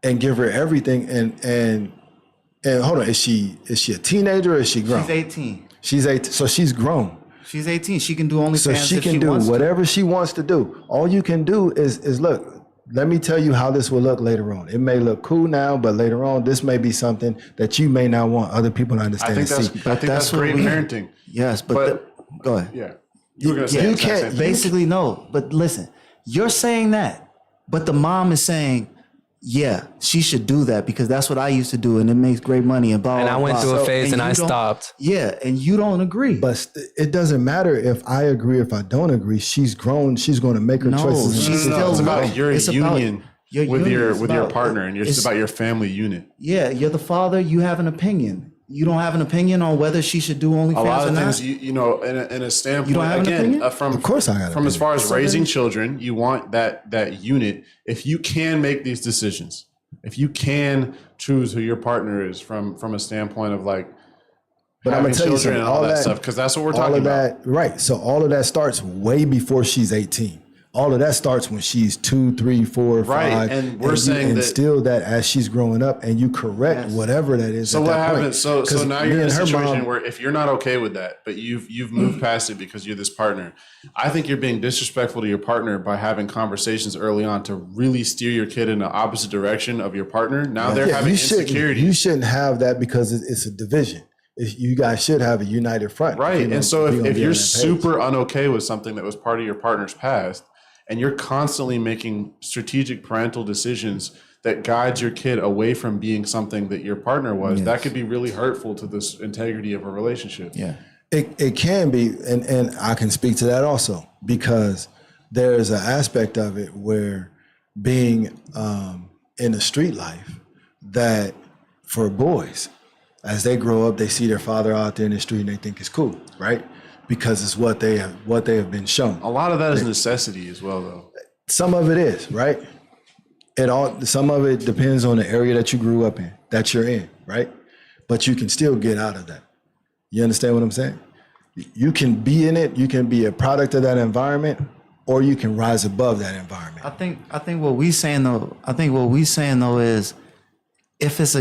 and give her everything. And hold on, is she a teenager or is she grown? She's 18. She's 8, so she's grown. She's 18. She can do OnlyFans So she if can do wants to. whatever she wants to do. All you can do is look. Let me tell you how this will look later on. It may look cool now, but later on, this may be something that you may not want other people to understand. I think and that's see. that's what great we- parenting. Yes, But- but go ahead. Yeah, you were gonna say Yeah, the you exact can't same thing. basically no. But listen, you're saying that, but the mom is saying, yeah, she should do that because that's what I used to do, and it makes great money. And blah, And blah, I went blah. through a phase and you I don't- stopped. Yeah, and you don't agree. But it doesn't matter if I agree, if I don't agree. She's grown. She's going to make her No, choices. and she's decisions. still It's about grown. your It's about union your with union. your It's with your about- partner, and it's about your family unit. Yeah, you're the father. You have an opinion. You don't have an opinion on whether she should do OnlyFans A lot or of not. things, in a standpoint, You don't have an again, opinion? from Of course I got an from as opinion. far as raising children, you want that unit. If you can make these decisions, if you can choose who your partner is from a standpoint of like But I'm having gonna tell you children something. and all that stuff, because that's what we're all talking of about. that, right? So all of that starts way before she's 18. All of that starts when she's 2, 3, 4, Right, 5. and we're you saying that- instill that as she's growing up, and you correct whatever that is. So at what that point. happens? So 'Cause now me you're in a and her situation mom- where if you're not okay with that, but you've moved past it because you're this partner, I think you're being disrespectful to your partner by having conversations early on to really steer your kid in the opposite direction of your partner. Now they're having insecurities. You shouldn't have that because it's a division. You guys should have a united front. Right. You know, And so be on if the you're same page. super unokay with something that was part of your partner's past, and you're constantly making strategic parental decisions that guides your kid away from being something that your partner was, that could be really hurtful to this integrity of a relationship. Yeah. It can be, and I can speak to that also, because there's an aspect of it where being in the street life that for boys, as they grow up, they see their father out there in the street and they think it's cool, right? Because it's what they have been shown. A lot of that is necessity as well, though. Some of it is, right? Some of it depends on the area that you grew up in, that you're in, right? But you can still get out of that. You understand what I'm saying? You can be in it, you can be a product of that environment, or you can rise above that environment. I think what we saying though is if it's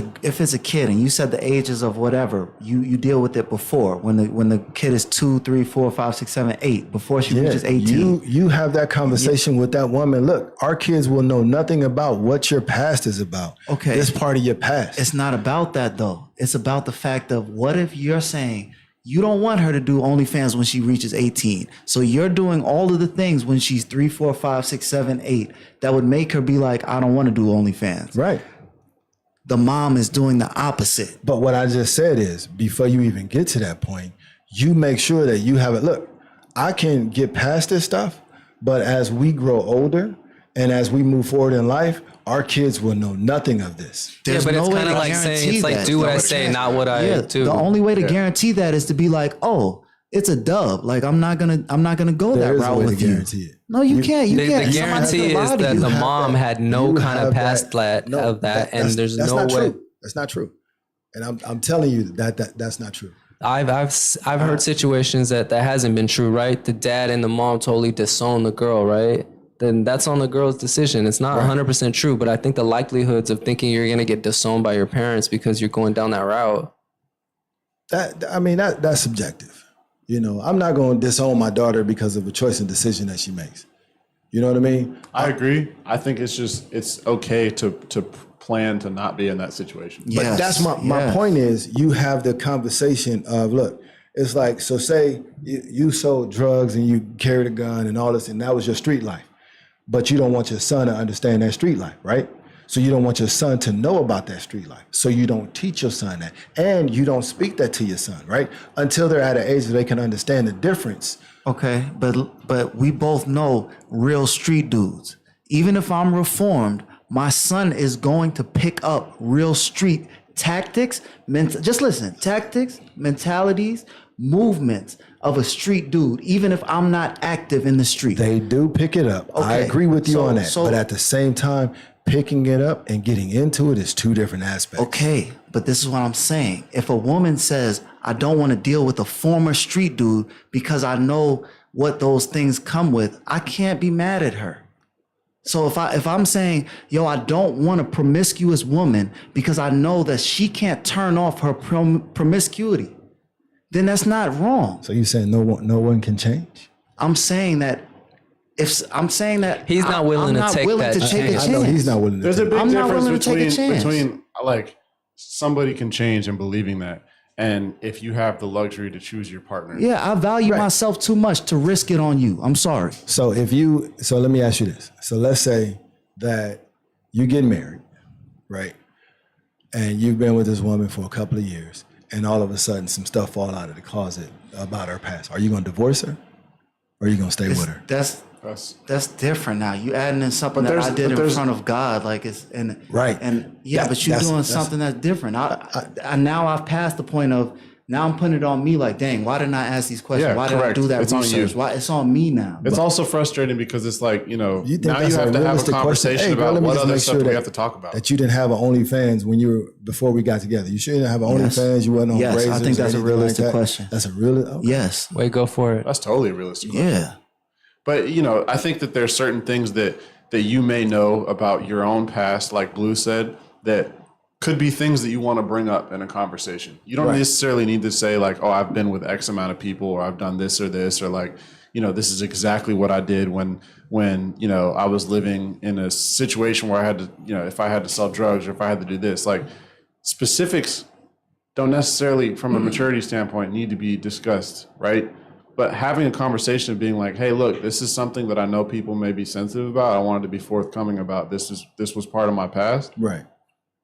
a kid and you said the ages of whatever, you deal with it before when the kid is 2, 3, 4, 5, 6, 7, 8, before she reaches 18. You have that conversation with that woman. Look, our kids will know nothing about what your past is about. Okay. This part of your past. It's not about that though. It's about the fact of what if you're saying you don't want her to do OnlyFans when she reaches 18. So you're doing all of the things when she's 3, 4, 5, 6, 7, 8 that would make her be like, I don't want to do OnlyFans. Right. The mom is doing the opposite. But what I just said is, before you even get to that point, you make sure that you have it. Look, I can get past this stuff, but as we grow older and as we move forward in life, our kids will know nothing of this. There's but no it's way kind of to like saying, guarantee it's like, that. do what I say, not what I do. The only way to guarantee that is to be like, oh, it's a dub. Like I'm not gonna go There that is a route way to with you. guarantee it. No, you can't. You The can't. Somebody guarantee could lie is to that you. the have mom that. had no You kind have of past that. No, of that, and that's- there's that's no not way. true. That's not true. And I'm telling you that's not true. I've heard situations that hasn't been true, right? The dad and the mom totally disown the girl, right? Then that's on the girl's decision. It's not 100% true, but I think the likelihoods of thinking you're gonna get disowned by your parents because you're going down that route. That's subjective. You know, I'm not going to disown my daughter because of a choice and decision that she makes. You know what I mean? I agree. I think it's okay to plan to not be in that situation. But that's my point is you have the conversation of, look, it's like, so say you sold drugs and you carried a gun and all this, and that was your street life. But you don't want your son to understand that street life, right? So you don't want your son to know about that street life. So you don't teach your son that. And you don't speak that to your son, right? Until they're at an age that they can understand the difference. Okay, but we both know real street dudes. Even if I'm reformed, my son is going to pick up real street tactics. Just listen, tactics, mentalities, movements of a street dude, even if I'm not active in the street. They do pick it up. I Okay, agree with you on that. so- But at the same time, picking it up and getting into it is two different aspects. Okay, but this is what I'm saying. If a woman says, I don't want to deal with a former street dude because I know what those things come with, I can't be mad at her. So if I'm saying, yo, I don't want a promiscuous woman because I know that she can't turn off her promiscuity, then that's not wrong. So you're saying no one can change? I'm saying that he's not willing to take that take a chance. I know he's not willing to There's a take big I'm not difference willing to take a chance. between like somebody can change and believing that, and if you have the luxury to choose your partner. Yeah, I value myself too much to risk it on you. I'm sorry. So let me ask you this. So let's say that you get married, right? And you've been with this woman for a couple of years, and all of a sudden some stuff fall out of the closet about her past. Are you going to divorce her? Or are you going to stay with her? That's different now. You adding in something that I did in front of God, like it's Right. And yeah, but you're doing something that's different. I now I've passed the point of now I'm putting it on me. Like, dang, why didn't I ask these questions? Yeah, why did I correct. do that It's on research? you. Why it's on me now? It's also frustrating because it's like, now you think have that's to have a realistic conversation question? Hey, girl, about let me what just other make stuff sure we have to talk about. That you didn't have an OnlyFans before we got together. You shouldn't have an OnlyFans. You wasn't on Yes, I Razors think or that's a anything realistic like that. question. That's a real. Okay. Yes. Wait, go for it. That's totally realistic. Yeah. But I think that there's certain things that you may know about your own past, like Blue said, that could be things that you want to bring up in a conversation. You don't necessarily need to say like, oh, I've been with X amount of people, or I've done this, or like, this is exactly what I did when I was living in a situation where I had to, if I had to sell drugs or if I had to do this. Like, specifics don't necessarily, from a maturity standpoint, need to be discussed, right? But having a conversation of being like, hey, look, this is something that I know people may be sensitive about. I wanted to be forthcoming about this. This was part of my past. Right.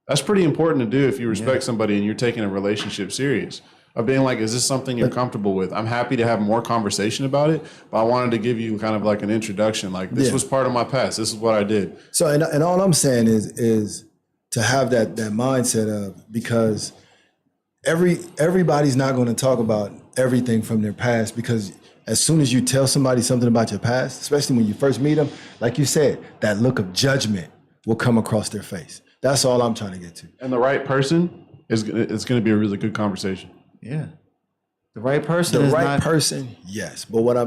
That's pretty important to do if you respect somebody and you're taking a relationship serious. Of being like, is this something you're comfortable with? I'm happy to have more conversation about it, but I wanted to give you kind of like an introduction. Like, this was part of my past. This is what I did. So, and all I'm saying is to have that mindset of, because everybody's not going to talk about everything from their past, because as soon as you tell somebody something about your past, especially when you first meet them, like you said, that look of judgment will come across their face. That's all I'm trying to get to. And the right person it's going to be a really good conversation. Yeah. The right person. The right person, yes. But what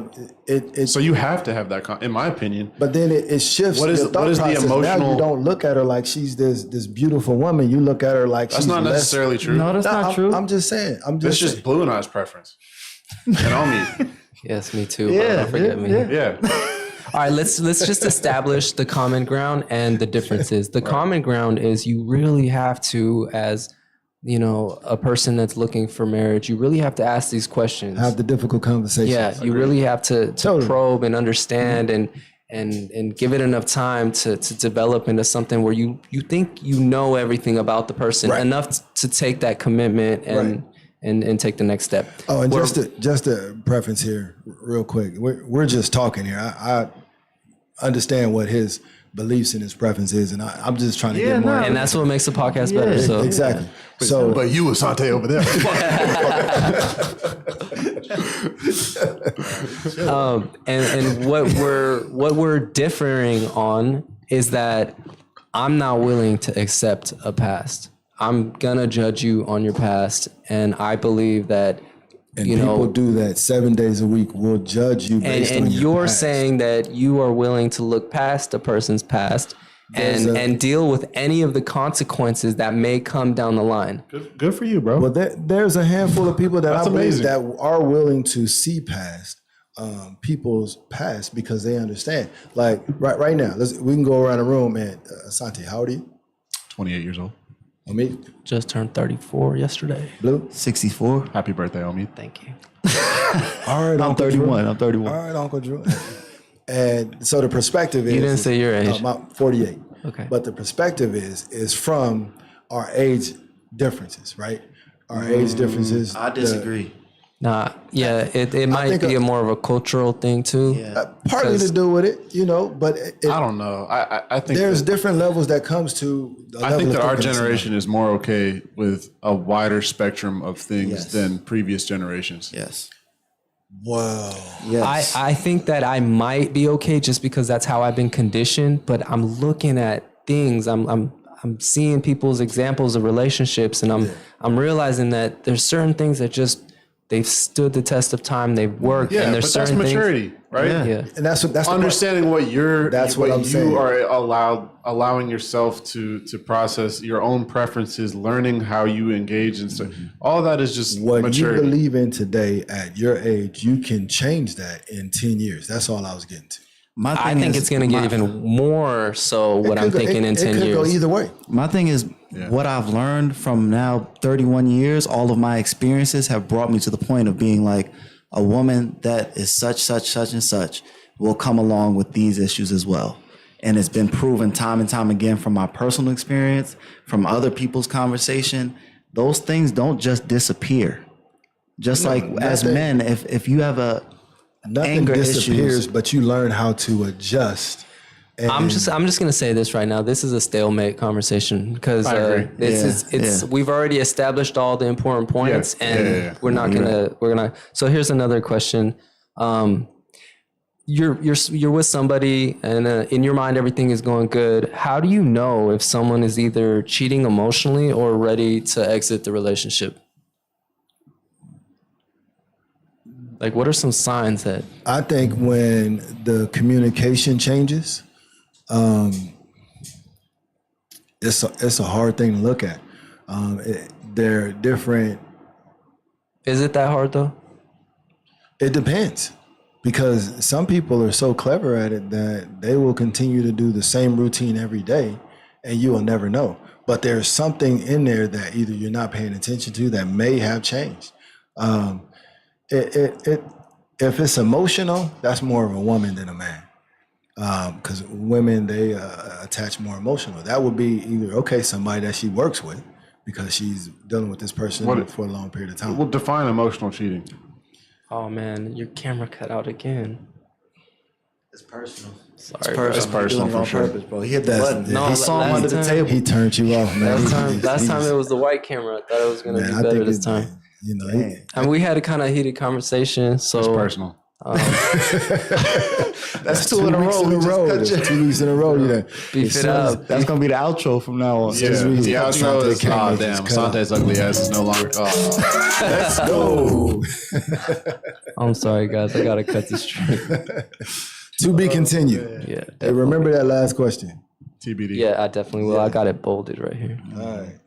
so you have to have that, in my opinion. But then it shifts. What is the emotional? Now you don't look at her like she's this beautiful woman. You look at her like that's she's not necessarily true. No, that's not true. I'm just saying. It's just Blue and I's preference. And on me. Yes, me too. Yeah, don't forget me. Yeah. All right, let's just establish the common ground and the differences. The common ground is you really have to, as a person that's looking for marriage, you really have to ask these questions. Have the difficult conversations. Yeah, you really have to probe and understand and give it enough time to develop into something where you think you know everything about the person enough to take that commitment and take the next step. Oh, and just a preference here, real quick. We're just talking here. I understand what his beliefs and his preference is, and I'm just trying to get more. And that's what makes the podcast better. So exactly. So, but you, Asante, over there. And what we're differing on is that I'm not willing to accept a past. I'm gonna judge you on your past, and I believe that people do that 7 days a week. Will judge you based on your you're past. saying that you are willing to look past a person's past and deal with any of the consequences that may come down the line. Good for you, bro. Well, there's a handful of people that I believe amazing. that are willing to see past people's past because they understand. Like right now, we can go around the room and Asante, how old are you? 28 years old. Omid? Just turned 34 yesterday. Blue? 64. Happy birthday, Omid. Thank you. All right, I'm 31. I'm 31. All right, Uncle Drew. And so the perspective is... You didn't say your age. I'm 48. Okay. But the perspective is from our age differences, right? Our age differences. I disagree. Nah, yeah, it might be more of a cultural thing too. Yeah. Partly to do with it, but I don't know. I think there's different levels that comes to. I think that our generation is more okay with a wider spectrum of things than previous generations. Yes. Wow. Yes. I think that I might be okay just because that's how I've been conditioned. But I'm looking at things. I'm seeing people's examples of relationships, and I'm realizing that there's certain things that just. They've stood the test of time. They've worked, and there's certain that's maturity, things, right? Yeah, and that's understanding what you're. That's what I'm saying. You are allowing yourself to process your own preferences, learning how you engage and stuff. All that is just what maturity. You believe in today at your age. You can change that in 10 years. That's all I was getting to. I think it's going to get even more so what I'm thinking in 10 years. It could go either way. My thing is what I've learned from now 31 years, all of my experiences have brought me to the point of being like a woman that is such and such will come along with these issues as well. And it's been proven time and time again from my personal experience, from other people's conversation. Those things don't just disappear. Just like as men, if you have nothing anger disappears, issues. but you learn how to adjust. And I'm just going to say this right now. This is a stalemate conversation because we've already established all the important points, and we're gonna. So here's another question. You're with somebody, and in your mind everything is going good. How do you know if someone is either cheating emotionally or ready to exit the relationship? Like, what are some signs that? I think when the communication changes, it's a hard thing to look at. They're different. Is it that hard though? It depends, because some people are so clever at it that they will continue to do the same routine every day, and you will never know. But there's something in there that either you're not paying attention to that may have changed. If it's emotional, that's more of a woman than a man. Because women, they attach more emotional. That would be either, okay, somebody that she works with because she's dealing with this person for a long period of time. We'll define emotional cheating. Oh man, your camera cut out again. It's personal. Sorry, It's bro. personal Doing it for on sure. purpose, bro. He hit the That's- button. No, He saw him last under the time- table. He turned you off, man. Last time it was the white camera. I thought it was gonna Man, be I better think this it- time. You know, And we had a kind of heated conversation. So It's personal. That's two in a row. We just cut you. 2 weeks in a row. Yeah, beef it up. That's gonna be the outro from now on. Yeah, Just read the it. outro is, Sante oh just damn, cut out. Sante's ugly ass is no longer, Let's go. I'm sorry, guys. I gotta cut this stream. To be continued. Yeah, Hey, remember that last question. TBD. yeah, I definitely will. I got it bolded right here. All right.